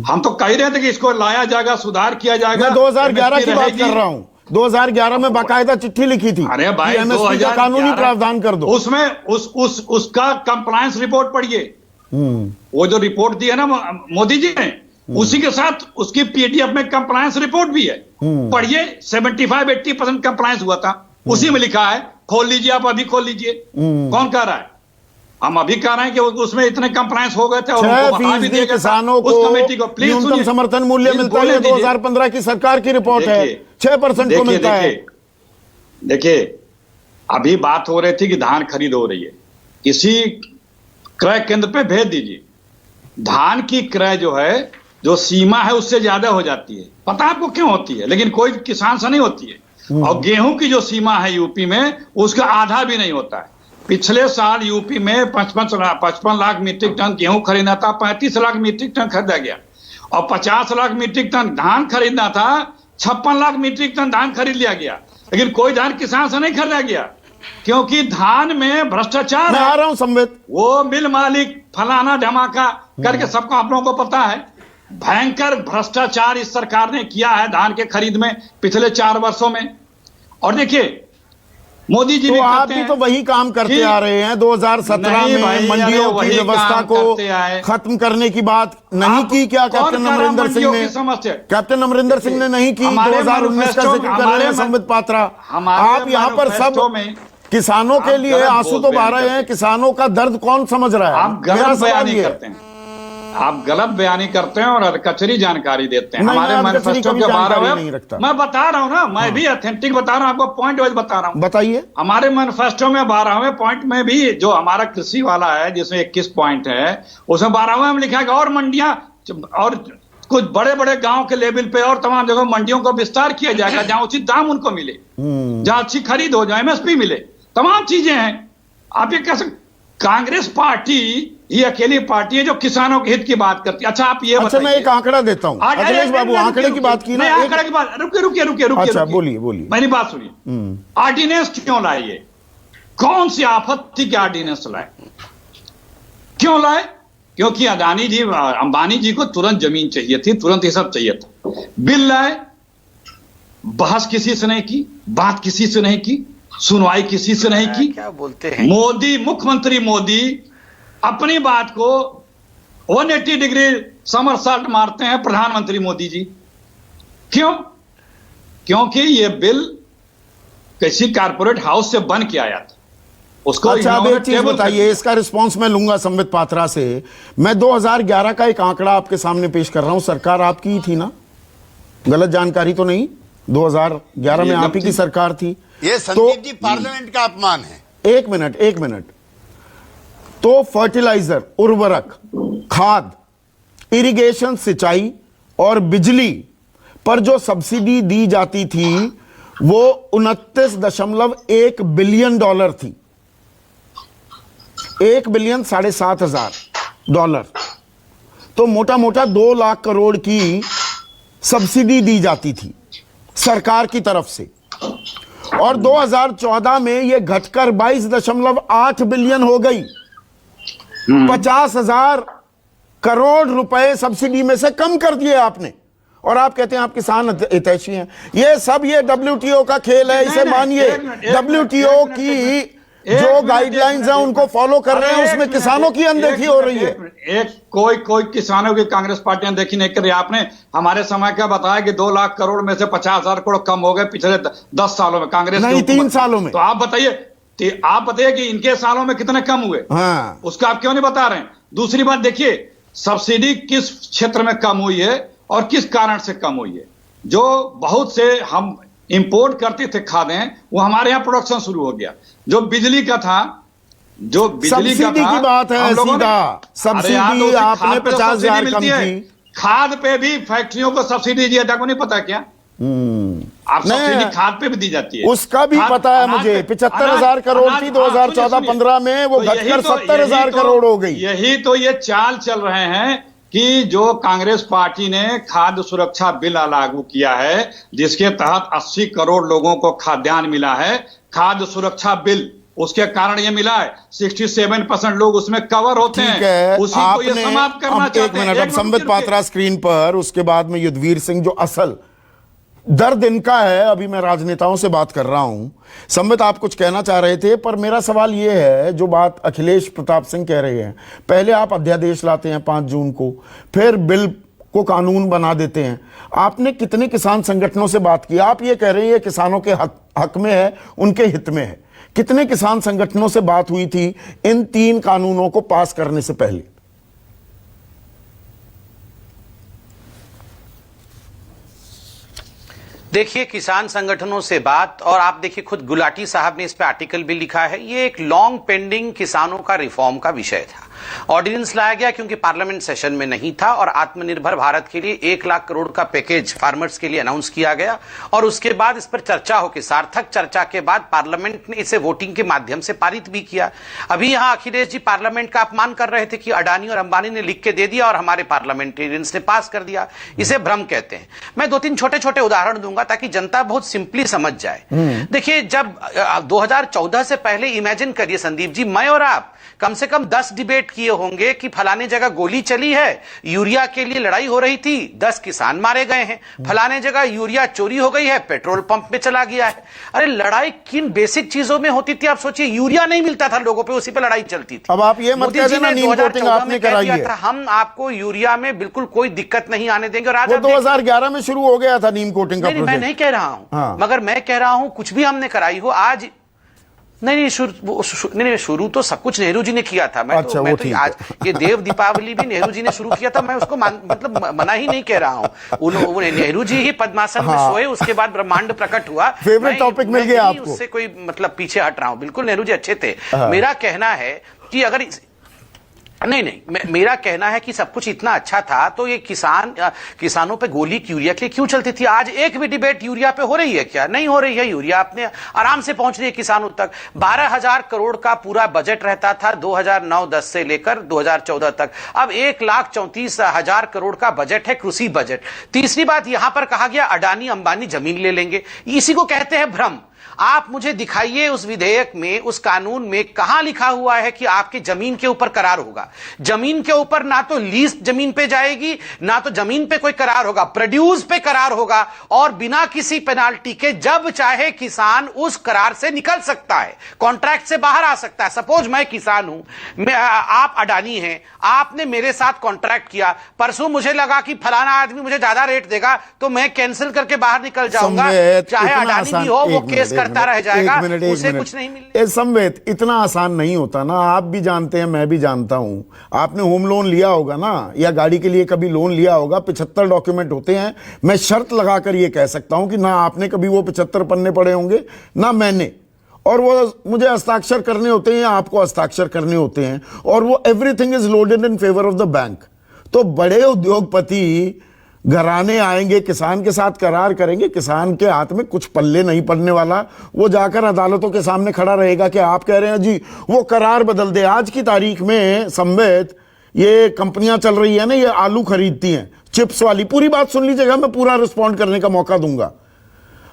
हम तो कह रहे थे कि इसको लाया जाएगा, सुधार किया जाएगा। मैं 2011 की बात कर रहा हूं। 2011 में बाकायदा चिट्ठी लिखी थी, अरे भाई, MSP का कानूनी प्रावधान कर दो। उसमें उसका कंप्लायंस रिपोर्ट पढ़िए। वो जो रिपोर्ट दी है ना मोदी जी ने, उसी के साथ उसकी PDF में कंप्लायंस रिपोर्ट भी है, पढ़िए। 75-80% कंप्लायंस हुआ था, उसी में लिखा है। खोल लीजिए, आप अभी खोल लीजिए। कौन कह रहा है? हम अभी कह रहे हैं कि उसमें इतने कंप्लायंस हो गए थे और उनको बढ़ा भी 6% दिया गया था किसानों उस को कमेटी को। प्लीज न्यूनतम सुनिए, समर्थन मूल्य प्लीज मिलता है, बोलने दीजिए। 2015 की सरकार की रिपोर्ट है, देखिए, 6% को मिलता है। देखिए अभी बात हो रही थी कि धान खरीद हो रही है, इसी क्रय केंद्र पे भेज दीजिए। धान की क्रय जो है, जो सीमा है उससे ज्यादा हो जाती है, पता आपको क्यों होती है, लेकिन कोई किसान से नहीं होती है। और गेहूं की जो सीमा है यूपी में, उसका आधा भी नहीं होता है। पिछले साल यूपी में 55 लाख मीट्रिक टन गेहूं खरीदना था, 35 लाख मीट्रिक टन खरीदा गया। और 50 लाख मीट्रिक टन धान खरीदना था, 56 लाख मीट्रिक टन धान खरीद लिया गया। लेकिन कोई धान किसान से नहीं खरीदा गया, क्योंकि धान में भ्रष्टाचार मैं आ रहा हूं संबित। वो मिल मालिक फलाना धमाका करके सबको आप लोगों को पता है। भयंकर भ्रष्टाचार इस सरकार ने किया है धान के खरीद में पिछले 4 वर्षों में। और देखिए मोदी जी तो भी आप कहते भी हैं तो वही काम करते कि- आ रहे हैं। 2017 नहीं में भाई, मंडियों अरे की वही व्यवस्था काम को करते आए। खत्म करने की बात नहीं आप की क्या कौन कैप्टन कर रहा अमरिंदर सिंह मंडियों ने? की समस्या? कैप्टन अमरिंदर सिंह ने नहीं की। हमारे 2019 का मैनिफेस्टो- जिक्र कर रहे हमारे हैं संबित पात्रा। हमारे आप यहाँ पर मैनिफेस्टो सब में किसानों के आप लिए गलत आंसू तो बोल बहा बयान रहे हैं, करते किसानों का दर्द कौन समझ रहा है? आप मेरा गलत सवाल बयानी ये है। करते हैं, आप गलत बयानी करते हैं और कचरी जानकारी देते हैं। नहीं, हमारे मैं मैनिफेस्टो कचरी के कभी बारे जानकारी नहीं में रखता। मैं बता रहा हूं ना, मैं भी ऑथेंटिक बता रहा हूं, आपको पॉइंट वाइज बता रहा हूं। बताइए। हमारे मैनिफेस्टो में 12वें पॉइंट में भी जो हमारा कृषि वाला है, जिसमें 21 पॉइंट है, उसमें 12वें में लिखा है और मंडियां और कुछ बड़े बड़े गांव के लेवल पे और तमाम जगह मंडियों का विस्तार किया जाएगा, जहां उचित दाम उनको मिले, जहां अच्छी खरीद हो, जहां एमएसपी मिले, तमाम चीजें हैं। आप ये कैसे, कांग्रेस पार्टी ये अकेली पार्टी है जो किसानों के हित की बात करती है। अच्छा आप ये अच्छा, मैं बताइए, एक आंकड़ा देता हूं। अखिलेश बाबू, आंकड़े की बात की ना, नहीं, आंकड़े की बात, रुकिए अच्छा, बोलिए। मेरी बात सुनिए। ऑर्डिनेंस क्यों लाए? ये कौन सी आपत्ति के ऑर्डिनेंस लाए? क्यों लाए? क्योंकि अदानी जी, अंबानी जी को तुरंत जमीन चाहिए थी, तुरंत ये सब चाहिए था। बिल लाए, बहस किसी से नहीं की, बात किसी से नहीं की, सुनवाई किसी से नहीं की। क्या बोलते हैं मोदी, मुख्यमंत्री मोदी अपनी बात को 180 डिग्री समरसॉल्ट मारते हैं प्रधानमंत्री मोदी जी। क्यों? क्योंकि ये बिल किसी कारपोरेट हाउस से बन के आया था, उसको अच्छा, अब एक चीज टेबल कर बताइए, दिया। इसका रिस्पांस मैं लूंगा संबित पात्रा से। मैं 2011 का एक आंकड़ा आपके सामने पेश कर रहा हूं। सरकार आपकी ही थी ना? गलत जानकारी तो नहीं? 2011 में आप ही की सरकार थी। ये संदीप जी पार्लियामेंट का अपमान है। एक मिनट। तो फर्टिलाइजर, उर्वरक, खाद, इरिगेशन, सिंचाई और बिजली पर जो सब्सिडी दी जाती थी वो 29.1 बिलियन डॉलर थी। 1 बिलियन 7,500 डॉलर। तो मोटा मोटा 2 लाख करोड़ की सब्सिडी दी जाती थी सरकार की तरफ से। और 2014 में यह घटकर 22.8 बिलियन हो गई। 50,000 करोड़ रुपए सब्सिडी में से कम कर दिए आपने। और आप कहते हैं आप किसान हितैषी हैं। ये सब ये WTO का खेल है, इसे मानिए। WTO की जो गाइडलाइंस हैं उनको फॉलो कर रहे हैं, उसमें किसानों की अनदेखी हो रही है। एक कोई किसानों की कांग्रेस पार्टी अनदेखी नहीं कर रही। आपने हमारे समय का बताया कि 2 लाख करोड़ में से 50,000 करोड़ कम हो गए पिछले 10 सालों में कांग्रेस की नहीं, हुकूमत 3 सालों में। तो आप बताइए कि इनके सालों में कितने कम हुए। हाँ, उसका आप क्यों नहीं बता रहे हैं? दूसरी बात देखिए, सब्सिडी किस क्षेत्र में कम हुई है और किस कारण से कम हुई है। जो बहुत से हम इंपोर्ट करते थे खादें, वो हमारे यहां प्रोडक्शन शुरू हो गया। जो बिजली का था, सब्सिडी की बात है हम लोगों ने- सीधा। सब्सिडी अरे यार, तो उसी आपने खाद पे तो 50,000 सब्सिडी कम मिलती है। की। खाद पे भी फैक्ट्रियों को सब्सिडी दिया था, को नहीं पता क्या? आप नहीं, सब्सिडी खाद पे भी दी जाती है। उसका भी पता है मुझे। 75,000 करोड़ थी 2014-15 में, वो घटकर 70,000 करोड़ हो गई। यही तो ये चाल चल रहे हैं कि जो कांग्रेस पार्टी ने खाद्य सुरक्षा बिल लागू किया है, जिसके तहत 80 करोड़ लोगों को खाद्यान्न मिला है। खाद्य सुरक्षा बिल, उसके कारण ये मिला है 67% लोग उसमें कवर होते हैं। ठीक है, उसी को ये आपने समाप्त करना अब एक चाहते हैं। मिनट, अब संबित पात्रा स्क्रीन पर, उसके बाद में युद्धवीर सिंह, जो असल दर्द इनका है। अभी मैं राजनेताओं से बात कर रहा हूं। संबित, आप कुछ कहना चाह रहे थे, पर मेरा सवाल यह है, जो बात अखिलेश प्रताप सिंह कह रहे हैं, पहले आप अध्यादेश लाते हैं 5 जून को, फिर बिल को कानून बना देते हैं। आपने कितने किसान संगठनों से बात की? आप ये कह रहे हैं ये किसानों के हक में है, उनके हित में है। कितने किसान संगठनों से बात हुई थी इन 3 कानूनों को पास करने से पहले? देखिए, किसान संगठनों से बात, और आप देखिए खुद गुलाटी साहब ने इस पे आर्टिकल भी लिखा है, ये एक लॉन्ग पेंडिंग किसानों का रिफॉर्म का विषय था। ऑर्डिनेंस लाया गया क्योंकि पार्लियामेंट सेशन में नहीं था, और आत्मनिर्भर भारत के लिए 1 लाख करोड़ का पैकेज फार्मर्स के लिए अनाउंस किया गया, और उसके बाद इस पर चर्चा होकर, सार्थक चर्चा के बाद पार्लियामेंट ने इसे वोटिंग के माध्यम से पारित भी किया। अभी यहां अखिलेश जी पार्लियामेंट का अपमान कर रहे थे कि अडानी और अंबानी ने लिख के दे दिया और हमारे पार्लियामेंटेरियंस ने पास कर दिया। इसे भ्रम कहते हैं। मैं 2-3 छोटे-छोटे उदाहरण दूंगा ताकि जनता बहुत सिंपली समझ जाए। देखिए, जब 2014 से पहले इमेजिन करिए संदीप जी, मैं और आप कम से कम 10 डिबेट किए होंगे कि फलाने जगह गोली चली है, यूरिया के लिए लड़ाई हो रही थी, 10 किसान मारे गए हैं, फलाने जगह यूरिया चोरी हो गई है, पेट्रोल पंप पे चला गया है। अरे लड़ाई किन बेसिक चीजों में होती थी? आप सोचिए, यूरिया नहीं मिलता था लोगों पे, उसी पे लड़ाई चलती थी। अब आप ये मत कह देना नीम कोटिंग आपने कराई है। हम आपको यूरिया में बिल्कुल कोई दिक्कत नहीं आने देंगे। और आज 2011 में शुरू हो गया था नीम कोटिंग का प्रोजेक्ट। मैं नहीं कह रहा हूं, मगर मैं कह रहा हूं कुछ भी हमने कराई हो आज नहीं, शुरू तो सब कुछ नेहरू जी ने किया था। मैं अच्छा, तो आज ये देव दीपावली भी नेहरू जी ने शुरू किया था। मैं उसको मतलब मना ही नहीं कह रहा हूं। नेहरू जी ही पद्मासन में सोए, उसके बाद ब्रह्मांड प्रकट हुआ। फेवरेट टॉपिक मिल गया आपको। उससे कोई मतलब पीछे हट रहा हूं, बिल्कुल नेहरू जी अच्छे थे। मेरा कहना है कि अगर नहीं, मेरा कहना है कि सब कुछ इतना अच्छा था तो ये किसानों पे गोली यूरिया के लिए क्यों चलती थी? आज एक भी डिबेट यूरिया पे हो रही है क्या? नहीं हो रही है। यूरिया अपने आराम से पहुंच रही है किसानों तक। 12,000 करोड़ का पूरा बजट रहता था 2009-10 से लेकर 2014 तक। अब 1,34,000 करोड़ का बजट है, कृषि बजट। तीसरी बात, यहां पर कहा गया अडानी अंबानी जमीन ले लेंगे। इसी को कहते हैं भ्रम। आप मुझे दिखाइए उस विधेयक में, उस कानून में कहां लिखा हुआ है कि आपके जमीन के ऊपर करार होगा? जमीन के ऊपर ना तो लीज जमीन पे जाएगी, ना तो जमीन पे कोई करार होगा, प्रोड्यूस पे करार होगा, और बिना किसी पेनाल्टी के जब चाहे किसान उस करार से निकल सकता है, कॉन्ट्रैक्ट से बाहर आ सकता है। सपोज मैं किसान हूं, आप अडानी हैं, आपने मेरे साथ कॉन्ट्रैक्ट किया, परसों मुझे लगा कि फलाना आदमी मुझे ज्यादा रेट देगा तो मैं कैंसिल करके बाहर निकल जाऊंगा, चाहे अडानी भी हो, वो केस करता रह जाएगा, उसे कुछ नहीं मिलेगा। संवेद, इतना आसान नहीं होता ना। आप भी जानते हैं, मैं भी जानता हूं। आपने होम लोन लिया होगा ना, या गाड़ी के लिए कभी लोन लिया होगा, 75 डॉक्यूमेंट होते हैं। मैं शर्त लगाकर ये कह सकता हूं कि ना आपने कभी वो 75 पन्ने पढ़े होंगे, ना मैंने, और वो मुझे हस्ताक्षर करने होते हैं, आपको हस्ताक्षर करने होते हैं, और वो everything is loaded in favour of the bank. तो बड़े उद्योगपति घराने आएंगे, किसान के साथ करार करेंगे, किसान के हाथ में कुछ पल्ले नहीं पड़ने वाला। वो जाकर अदालतों के सामने खड़ा रहेगा कि आप कह रहे हैं जी वो करार बदल दे। आज की तारीख में संवेद, ये कंपनियां चल रही है ना, ये आलू खरीदती हैं, चिप्स वाली। पूरी बात सुन लीजिएगा, मैं पूरा रिस्पॉन्ड करने का मौका दूंगा।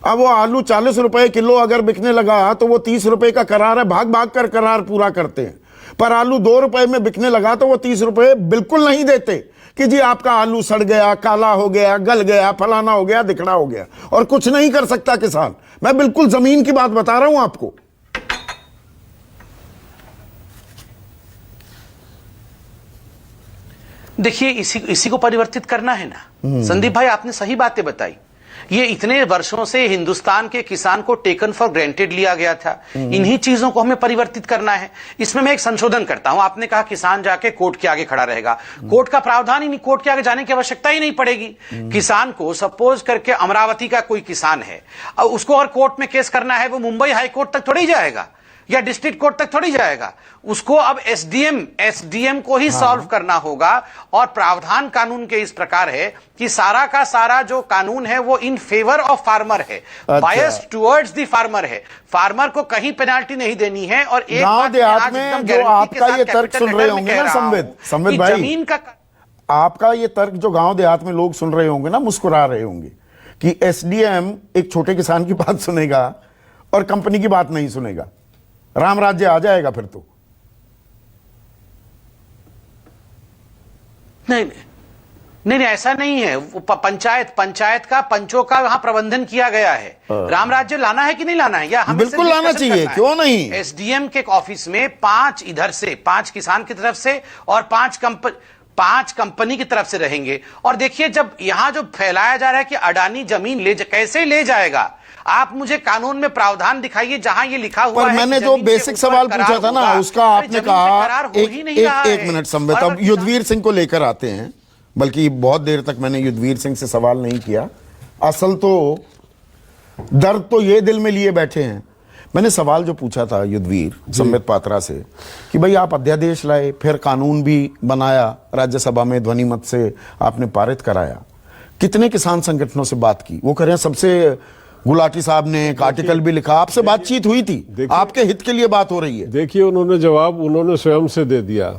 अब वो आलू 40 रुपए किलो अगर बिकने लगा तो वो 30 रुपए का करार है, भाग भाग कर करार पूरा करते हैं। पर आलू 2 रुपए में बिकने लगा तो वो 30 रुपए बिल्कुल नहीं देते कि जी आपका आलू सड़ गया, काला हो गया, गल गया, फलाना हो गया, दिखड़ा हो गया, और कुछ नहीं कर सकता किसान। मैं बिल्कुल जमीन की बात बता रहा हूं आपको। देखिए, इसी को परिवर्तित करना है ना। संदीप भाई, आपने सही बातें बताई। ये इतने वर्षों से हिंदुस्तान के किसान को टेकन फॉर ग्रांटेड लिया गया था। इन्हीं चीजों को हमें परिवर्तित करना है। इसमें मैं एक संशोधन करता हूं। आपने कहा किसान जाके कोर्ट के आगे खड़ा रहेगा। कोर्ट का प्रावधान ही नहीं, कोर्ट के आगे जाने की आवश्यकता ही नहीं पड़ेगी। किसान को, सपोज करके अमरावती का कोई किसान है, अब उसको और कोर्ट में केस करना है, वो मुंबई हाई कोर्ट तक थोड़ी जाएगा या डिस्ट्रिक्ट कोर्ट तक थोड़ी जाएगा। उसको अब एसडीएम को ही सॉल्व करना होगा। और प्रावधान कानून के इस प्रकार है कि सारा का सारा जो कानून है वो इन फेवर ऑफ फार्मर है, बायस टुवर्ड्स द फार्मर है। फार्मर को कहीं पेनाल्टी नहीं देनी है। और एक गांव देहात में जो आपका ये तर्क सुन रहे होंगे ना संवेद भाई, जमीन का आपका ये तर्क जो गांव देहात में लोग सुन रहे होंगे ना, मुस्कुरा रहे होंगे कि एसडीएम एक छोटे किसान की बात सुनेगा और कंपनी की बात नहीं सुनेगा, राम राज्य आ जाएगा फिर तो। नहीं, ऐसा नहीं है। पंचायत का, पंचों का वहां प्रबंधन किया गया है। राम राज्य लाना है कि नहीं लाना है, या हमें बिल्कुल लाना चाहिए, क्यों नहीं। एसडीएम के ऑफिस में 5 इधर से, 5 किसान की तरफ से और 5 कंपनी की तरफ से रहेंगे। और देखिए, जब यहां जो फैलाया जा रहा है कि अडानी जमीन कैसे ले जाएगा, आप मुझे कानून में प्रावधान दिखाइए जहां ये लिखा हुआ पर है। मैंने जो बेसिक सवाल पूछा था ना, उसका आपने कहा एक मिनट संबित, अब युद्धवीर सिंह को लेकर आते हैं, बल्कि बहुत देर तक मैंने युद्धवीर सिंह से सवाल नहीं किया। असल तो दर्द तो ये दिल में लिए बैठे हैं। मैंने सवाल जो पूछा था युद्धवीर संबित पात्रा से कि भाई आप अध्यादेश लाए, फिर कानून भी बनाया, राज्यसभा में ध्वनि मत से आपने पारित कराया, कितने किसान संगठनों से बात की? वो कह रहे हैं सबसे, गुलाटी साहब ने एक आर्टिकल भी लिखा, आपसे बातचीत हुई थी, आपके हित के लिए बात हो रही है। देखिए, उन्होंने जवाब उन्होंने स्वयं से दे दिया।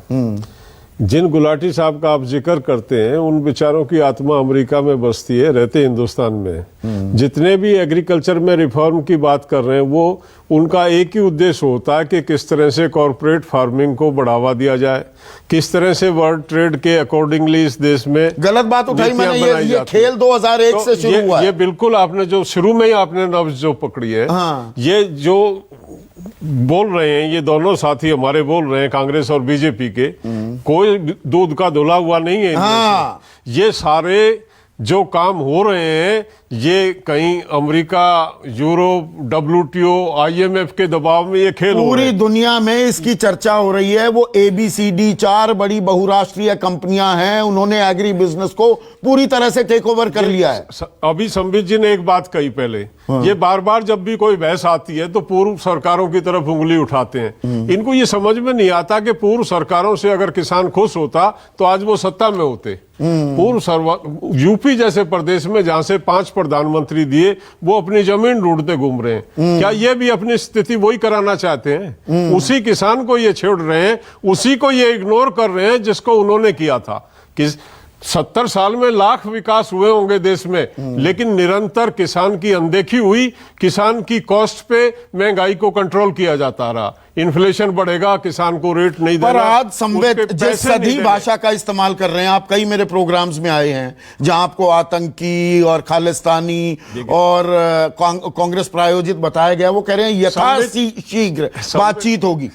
जिन गुलाटी साहब का आप जिक्र करते हैं, उन बेचारों की आत्मा अमेरिका में बसती है, रहते हिंदुस्तान में। जितने भी एग्रीकल्चर में रिफॉर्म की बात कर रहे हैं, वो उनका एक ही उद्देश्य होता है कि किस तरह से कॉर्पोरेट फार्मिंग को बढ़ावा दिया जाए, किस तरह से वर्ल्ड ट्रेड के अकॉर्डिंगली इस देश में गलत बात उठाई मैंने, ये खेल 2001 से शुरू हुआ है। ये बिल्कुल आपने जो शुरू में ही आपने नब्ज जो पकड़ी है, हाँ। ये जो बोल रहे हैं, ये दोनों साथी हमारे बोल रहे हैं, कांग्रेस और बीजेपी के, कोई दूध का धुला हुआ नहीं है। हाँ। ये सारे जो काम हो रहे हैं, ये कहीं अमेरिका, यूरोप, WTO, IMF के दबाव में ये खेल हो रहे पूरी हैं। दुनिया में इसकी चर्चा हो रही है। वो ABCD 4 बड़ी बहुराष्ट्रीय कंपनियां हैं, उन्होंने एग्री बिजनेस को पूरी तरह से टेक ओवर कर लिया है। अभी संबित जी ने एक बात कही पहले, ये बार बार जब भी कोई बहस आती है तो पूर्व सरकारों की तरफ उंगली उठाते हैं। इनको ये समझ में नहीं आता कि पूर्व सरकारों से अगर किसान खुश होता तो आज वो सत्ता में होते। यूपी जैसे प्रदेश में जहां से 5 प्रधानमंत्री दिए, वो अपनी जमीन ढूंढते घूम रहे हैं। क्या ये भी अपनी स्थिति वही कराना चाहते हैं? उसी किसान को ये छेड़ रहे हैं, उसी को ये इग्नोर कर रहे हैं जिसको उन्होंने किया था। कि 70 साल में लाख विकास हुए होंगे देश में, लेकिन निरंतर किसान की अनदेखी हुई, किसान की कॉस्ट पे महंगाई को कंट्रोल किया जाता रहा। इन्फ्लेशन बढ़ेगा, किसान को रेट नहीं देना। पर आज संबित जिस सदी भाषा का इस्तेमाल कर रहे हैं आप, कई मेरे प्रोग्राम्स में आए हैं जहां आपको आतंकी और खालिस्तानी और कांग्रेस प्रायोजित बताया गया, वो कह रहे हैं यथाशीघ्र बातचीत होगी।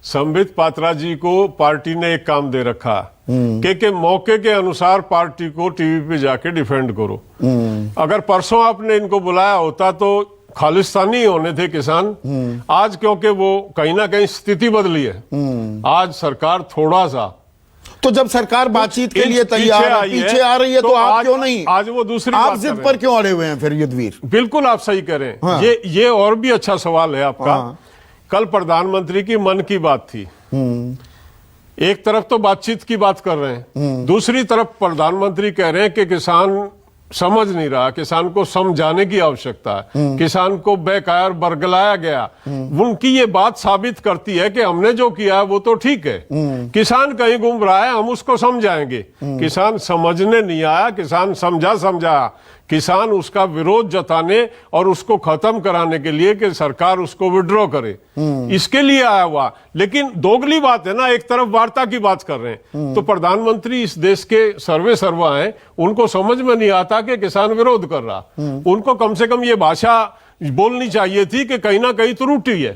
संबित पात्रा जी को पार्टी ने एक काम दे रखा कि मौके के अनुसार पार्टी को टीवी पे जाके डिफेंड करो। अगर परसों आपने इनको बुलाया होता तो खालिस्तानी होने थे किसान। आज क्योंकि वो कहीं ना कहीं स्थिति बदली है, आज सरकार थोड़ा सा, तो जब सरकार बातचीत के लिए तैयार पीछे आ रही है तो आप क्यों नहीं? आज वो दूसरी आप जिद पर क्यों अड़े हुए हैं फिर युद्धवीर? बिल्कुल आप सही कह रहे हैं। हाँ। ये और भी अच्छा सवाल है आपका। हाँ। कल प्रधानमंत्री की मन की बात थी। एक तरफ तो बातचीत की बात कर रहे हैं, दूसरी तरफ प्रधानमंत्री कह रहे हैं कि किसान समझ नहीं रहा, किसान को समझाने की आवश्यकता है, किसान को बेकार बरगलाया गया। उनकी ये बात साबित करती है कि हमने जो किया है वो तो ठीक है, किसान कहीं घूम रहा है, हम उसको समझाएंगे। किसान समझने नहीं आया, किसान समझा किसान उसका विरोध जताने और उसको खत्म कराने के लिए कि सरकार उसको विड्रॉ करे, इसके लिए आया हुआ। लेकिन दोगली बात है ना, एक तरफ वार्ता की बात कर रहे हैं तो प्रधानमंत्री इस देश के सर्वे सर्वा हैं, उनको समझ में नहीं आता कि किसान विरोध कर रहा। उनको कम से कम ये भाषा बोलनी चाहिए थी कि कहीं ना कहीं त्रुटि है,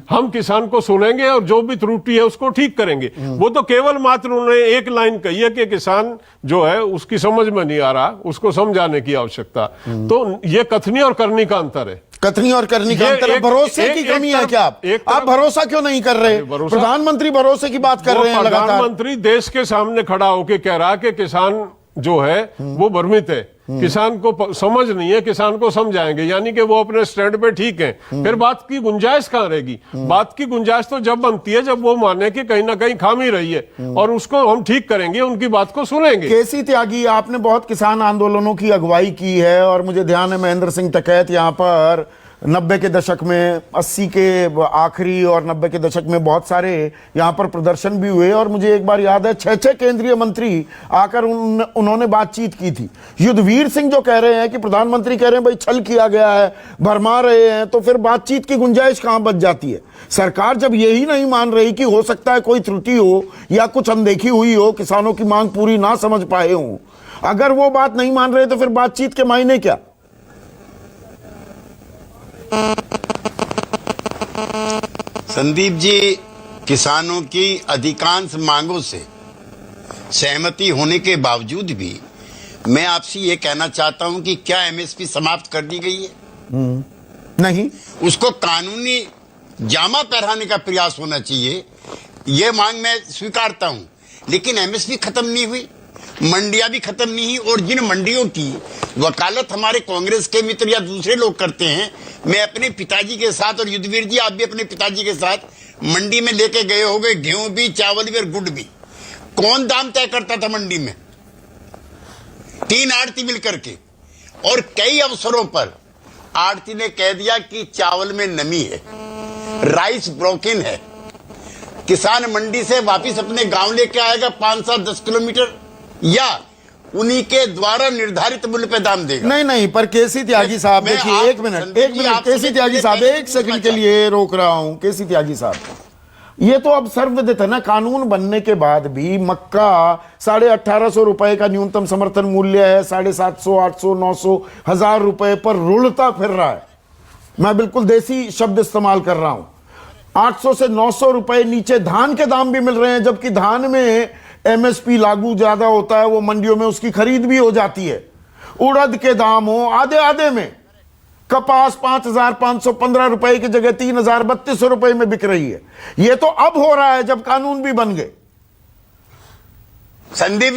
हम किसान को सुनेंगे और जो भी त्रुटि है उसको ठीक करेंगे। वो तो केवल मात्र उन्होंने एक लाइन कही है कि किसान जो है उसकी समझ में नहीं आ रहा, उसको समझाने की आवश्यकता। तो ये कथनी और करनी का अंतर है। कथनी और करनी का अंतर है। भरोसे की कमी है क्या? आप भरोसा क्यों नहीं कर रहे? प्रधानमंत्री भरोसे की बात कर रहे हैं लगातार। प्रधानमंत्री देश के सामने खड़ा होकर कह रहा है कि किसान जो है वो भ्रमित है, किसान को समझ नहीं है, किसान को समझाएंगे, यानी कि वो अपने स्टैंड पे ठीक है। फिर बात की गुंजाइश कहां रहेगी? बात की गुंजाइश तो जब बनती है जब वो माने कि कहीं ना कहीं खामी रही है और उसको हम ठीक करेंगे, उनकी बात को सुनेंगे। केसी त्यागी, आपने बहुत किसान आंदोलनों की अगुवाई की है और मुझे ध्यान है महेंद्र सिंह टिकैत यहाँ पर 90 के दशक में, 80 के आखिरी और 90 के दशक में बहुत सारे यहाँ पर प्रदर्शन भी हुए और मुझे एक बार याद है 6 केंद्रीय मंत्री आकर उन्होंने बातचीत की थी। युद्धवीर सिंह जो कह रहे हैं कि प्रधानमंत्री कह रहे हैं भाई छल किया गया है, भरमा रहे हैं, तो फिर बातचीत की गुंजाइश कहाँ बच जाती है? सरकार जब यही नहीं मान रही कि हो सकता है कोई त्रुटि हो या कुछ अनदेखी हुई हो, किसानों की मांग पूरी ना समझ पाए हो, अगर वो बात नहीं मान रहे तो फिर बातचीत के मायने क्या? संदीप जी, किसानों की अधिकांश मांगों से सहमति होने के बावजूद भी मैं आपसे ये कहना चाहता हूं कि क्या एमएसपी समाप्त कर दी गई है? नहीं, उसको कानूनी जामा पहनाने का प्रयास होना चाहिए, ये मांग मैं स्वीकारता हूं। लेकिन एमएसपी खत्म नहीं हुई, मंडियां भी खत्म नहीं हुई, और जिन मंडियों की वकालत हमारे कांग्रेस के मित्र या दूसरे लोग करते हैं, मैं अपने पिताजी के साथ, और युद्धवीर जी आप भी अपने पिताजी के साथ मंडी में लेके गए होंगे, गेहूं भी, चावल भी और गुड़ भी। कौन दाम तय करता था मंडी में? 3 आड़ती मिलकर के, और कई अवसरों पर आड़ती ने कह दिया कि चावल में नमी है, राइस ब्रोकन है, किसान मंडी से वापस अपने गांव लेके आएगा 5-7-10 किलोमीटर, या उन्हीं के द्वारा निर्धारित मूल्य पे दाम देगा। नहीं, पर केसी त्यागी साहब देखिए, एक मिनट केसी त्यागी साहब, एक सेकंड के लिए रोक रहा हूं। केसी त्यागी साहब, ये तो अब सर्वविदित है ना, कानून बनने के बाद भी मक्का 1850 रुपए का न्यूनतम समर्थन मूल्य है, 750, 800, 900, 1000 रुपए पर रुलता फिर रहा है। मैं बिल्कुल देसी शब्द इस्तेमाल कर रहा हूं। 800 से 900 रुपए नीचे धान के दाम भी मिल रहे हैं, जबकि धान में एमएसपी लागू ज्यादा होता है, वो मंडियों में उसकी खरीद भी हो जाती है। उड़द के दाम हो आधे आधे में, कपास 5515 रुपए की जगह 3032 रुपए में बिक रही है। यह तो अब हो रहा है जब कानून भी बन गए। संदीप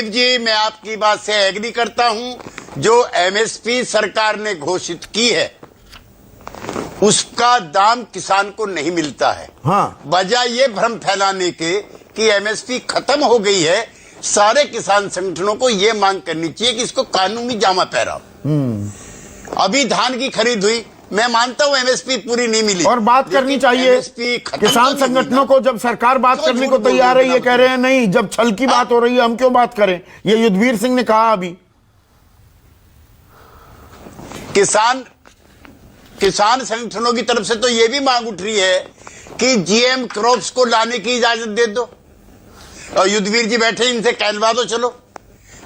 जी, मैं आपकी बात से एग्री करता हूं। जो एमएसपी सरकार ने घोषित की है, उसका दाम किसान को नहीं मिलता है। हाँ, वजह ये भ्रम फैलाने के कि एमएसपी खत्म हो गई है, सारे किसान संगठनों को यह मांग करनी चाहिए कि इसको कानूनी जामा पहनाओ। अभी धान की खरीद हुई, मैं मानता हूं एमएसपी पूरी नहीं मिली, और बात करनी चाहिए किसान संगठनों को। जब सरकार बात करने को तैयार है, ये कह रहे हैं नहीं, जब छल की बात हो रही है हम क्यों बात करें, ये युद्धवीर सिंह ने कहा। अभी किसान संगठनों की तरफ से तो यह भी मांग उठ रही है कि जीएम क्रॉप्स को लाने की इजाजत दे दो, और युद्धवीर जी बैठे, इनसे कहलवा दो चलो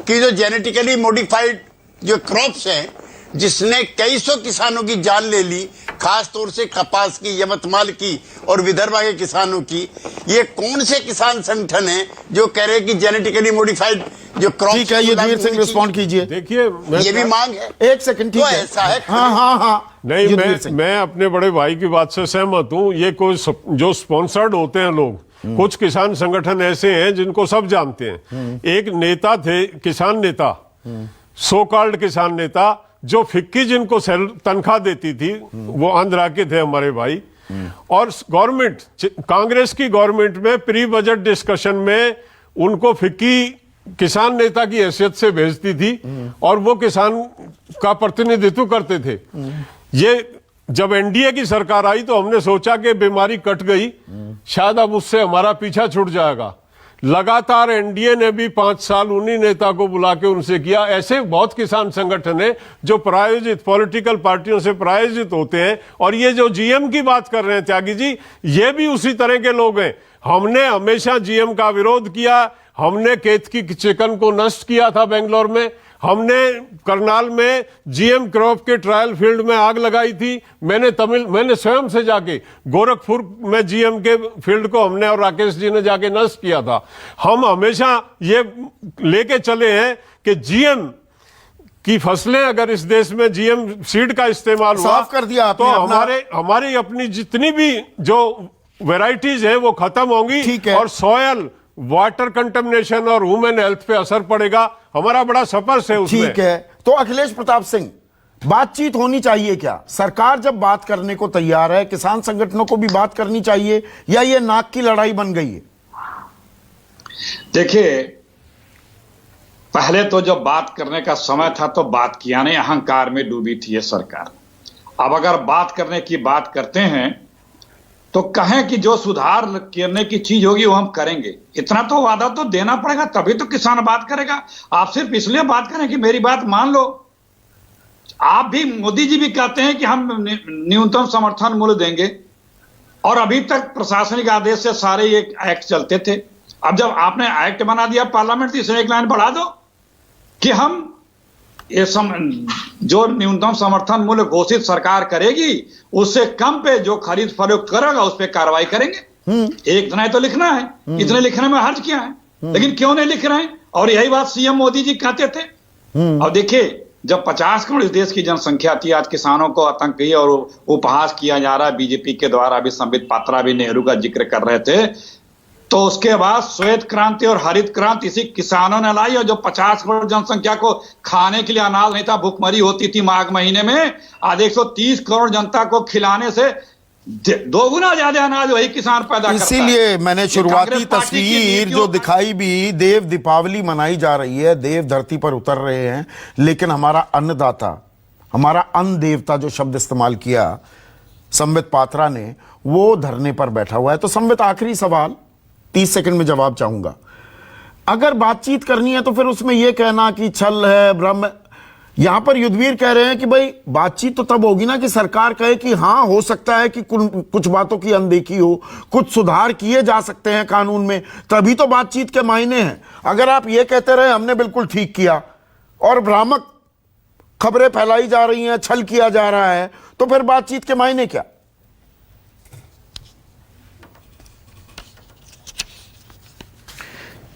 कि जो जेनेटिकली मॉडिफाइड जो क्रॉप्स हैं, जिसने कई सौ किसानों की जान ले ली, खास तौर से कपास की, यवतमाल की और विदर्भा के किसानों की, ये कौन से किसान संगठन हैं जो कह रहे हैं कि जेनेटिकली मॉडिफाइड जो क्रॉप्स? ठीक है, युद्धवीर सिंह रिस्पॉन्ड कीजिए। देखिए, ये भी मांग है। एक सेकंड, ठीक है, ऐसा है। हाँ, नहीं, मैं अपने बड़े भाई की बात से सहमत हूं। ये कोई जो स्पॉन्सर्ड होते हैं लोग, कुछ किसान संगठन ऐसे हैं जिनको सब जानते हैं। एक नेता थे, किसान नेता, सो कॉल्ड किसान नेता, जो फिक्की जिनको तनख्वाह देती थी, वो आंध्रा के थे हमारे भाई। और गवर्नमेंट, कांग्रेस की गवर्नमेंट में प्री बजट डिस्कशन में उनको फिक्की किसान नेता की हैसियत से भेजती थी, और वो किसान का प्रतिनिधित्व करते थे। ये जब एनडीए की सरकार आई तो हमने सोचा कि बीमारी कट गई, शायद अब उससे हमारा पीछा छूट जाएगा। लगातार एनडीए ने भी 5 साल उन्हीं नेता को बुला के उनसे किया। ऐसे बहुत किसान संगठन है जो प्रायोजित, पॉलिटिकल पार्टियों से प्रायोजित होते हैं। और ये जो जीएम की बात कर रहे हैं त्यागी जी, ये भी उसी तरह के लोग हैं। हमने हमेशा जीएम का विरोध किया, हमने केतकी चिकन को नष्ट किया था बेंगलोर में, हमने करनाल में जीएम क्रॉप के ट्रायल फील्ड में आग लगाई थी। मैंने स्वयं से जाके गोरखपुर में जीएम के फील्ड को हमने और राकेश जी ने जाके नष्ट किया था। हम हमेशा ये लेके चले हैं कि जीएम की फसलें, अगर इस देश में जीएम सीड का इस्तेमाल हुआ, साफ कर दिया तो हमारी अपनी जितनी भी जो वेराइटीज हैं वो खत्म होंगी, और सॉयल, वाटर कंटेमिनेशन और ह्यूमन हेल्थ पे असर पड़ेगा। हमारा बड़ा सफर है उसमें। ठीक है, तो अखिलेश प्रताप सिंह, बातचीत होनी चाहिए क्या? सरकार जब बात करने को तैयार है, किसान संगठनों को भी बात करनी चाहिए, या ये नाक की लड़ाई बन गई है? देखिए, पहले तो जब बात करने का समय था तो बात किया नहीं, अहंकार में डूबी थी ये सरकार। अब अगर बात करने की बात करते हैं तो कहें कि जो सुधार करने की चीज होगी वो हम करेंगे। इतना तो वादा तो देना पड़ेगा, तभी तो किसान बात करेगा। आप सिर्फ इसलिए बात करें कि मेरी बात मान लो। आप भी, मोदी जी भी कहते हैं कि हम न्यूनतम समर्थन मूल्य देंगे, और अभी तक प्रशासनिक आदेश से सारे ये एक्ट चलते थे। अब जब आपने एक्ट बना दिया पार्लियामेंट, तो इसमें एक लाइन बढ़ा दो कि हम ये जो न्यूनतम समर्थन मूल्य घोषित सरकार करेगी, उससे कम पे जो खरीद फरोख्त करेगा उस पर कार्रवाई करेंगे। इतना ही तो लिखना है, इतने लिखने में हर्ज क्या है, लेकिन क्यों नहीं लिख रहे हैं? और यही बात सीएम मोदी जी कहते थे। और देखिए, जब 50 करोड़ इस देश की जनसंख्या थी, आज किसानों को आतंकी और उपहास किया जा रहा है बीजेपी के द्वारा। अभी संबित पात्रा भी नेहरू का जिक्र कर रहे थे। तो उसके बाद श्वेत क्रांति और हरित क्रांति इसी किसानों ने लाई, और जो 50 करोड़ जनसंख्या को खाने के लिए अनाज नहीं था, भूखमरी होती थी माघ महीने में, आज 130 करोड़ जनता को खिलाने से 2 गुना ज्यादा अनाज वही किसान पैदा करता है। इसीलिए मैंने शुरुआती तस्वीर जो दिखाई भी, देव दीपावली मनाई जा रही है, देव धरती पर उतर रहे हैं, लेकिन हमारा अन्नदाता, हमारा अन्न देवता जो शब्द इस्तेमाल किया संबित पात्रा ने, वो धरने पर बैठा हुआ है। तो संबित, आखिरी सवाल, 30 सेकंड में जवाब चाहूंगा। अगर बातचीत करनी है तो फिर उसमें यह कहना कि छल है, भ्रम है, यहां पर युद्धवीर कह रहे हैं कि भाई बातचीत तो तब होगी ना कि सरकार कहे कि हां हो सकता है कि कुछ बातों की अनदेखी हो, कुछ सुधार किए जा सकते हैं कानून में, तभी तो बातचीत के मायने हैं। अगर आप ये कहते रहे हमने बिल्कुल ठीक किया और भ्रामक खबरें फैलाई जा रही हैं, छल किया जा रहा है, तो फिर बातचीत के मायने क्या?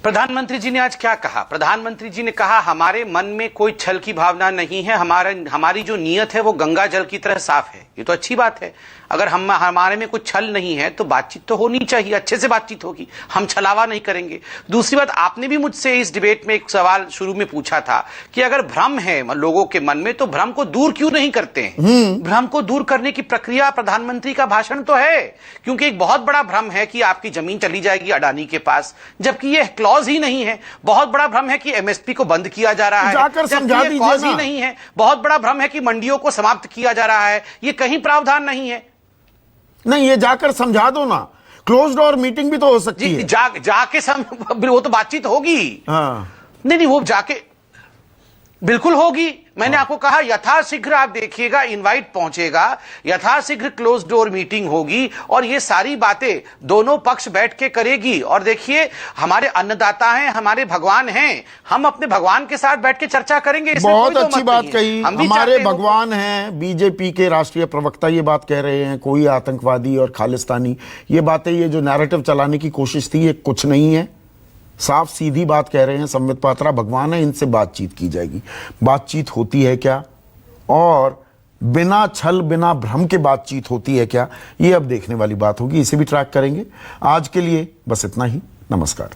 प्रधानमंत्री जी ने आज क्या कहा? प्रधानमंत्री जी ने कहा हमारे मन में कोई छल की भावना नहीं है, हमारी जो नीयत है वो गंगा जल की तरह साफ है। ये तो अच्छी बात है। अगर हमारे में कुछ छल नहीं है तो बातचीत तो होनी चाहिए, अच्छे से बातचीत होगी, हम छलावा नहीं करेंगे। दूसरी बात, आपने भी मुझसे इस डिबेट में एक सवाल शुरू में पूछा था कि अगर भ्रम है लोगों के मन में तो भ्रम को दूर क्यों नहीं करते हैं? भ्रम को दूर करने की प्रक्रिया प्रधानमंत्री का भाषण तो है, क्योंकि एक बहुत बड़ा भ्रम है कि आपकी जमीन चली जाएगी अडानी के पास, जबकि यह क्लॉज ही नहीं है। बहुत बड़ा भ्रम है कि एमएसपी को बंद किया जा रहा है, जाकर समझा दीजिए ना। क्लॉज ही नहीं है। बहुत बड़ा भ्रम है कि मंडियों को समाप्त किया जा रहा है, यह कहीं प्रावधान नहीं है। नहीं, ये जाकर समझा दो ना। क्लोज डोर मीटिंग भी तो हो सकती है। जाके वो तो बातचीत होगी। हाँ। नहीं, वो जाके बिल्कुल होगी। मैंने आपको कहा यथाशीघ्र आप देखिएगा इनवाइट पहुंचेगा, यथाशीघ्र क्लोज डोर मीटिंग होगी और ये सारी बातें दोनों पक्ष बैठ के करेगी। और देखिए, हमारे अन्नदाता हैं, हमारे भगवान हैं, हम अपने भगवान के साथ बैठ के चर्चा करेंगे। बहुत अच्छी बात कही। हमारे भगवान हैं, बीजेपी के राष्ट्रीय प्रवक्ता ये बात कह रहे हैं, कोई आतंकवादी और खालिस्तानी, ये बातें, ये जो नैरेटिव चलाने की कोशिश थी, ये कुछ नहीं है। साफ सीधी बात कह रहे हैं संबित पात्रा, भगवान है, इनसे बातचीत की जाएगी। बातचीत होती है क्या, और बिना छल बिना भ्रम के बातचीत होती है क्या, ये अब देखने वाली बात होगी। इसे भी ट्रैक करेंगे। आज के लिए बस इतना ही। नमस्कार।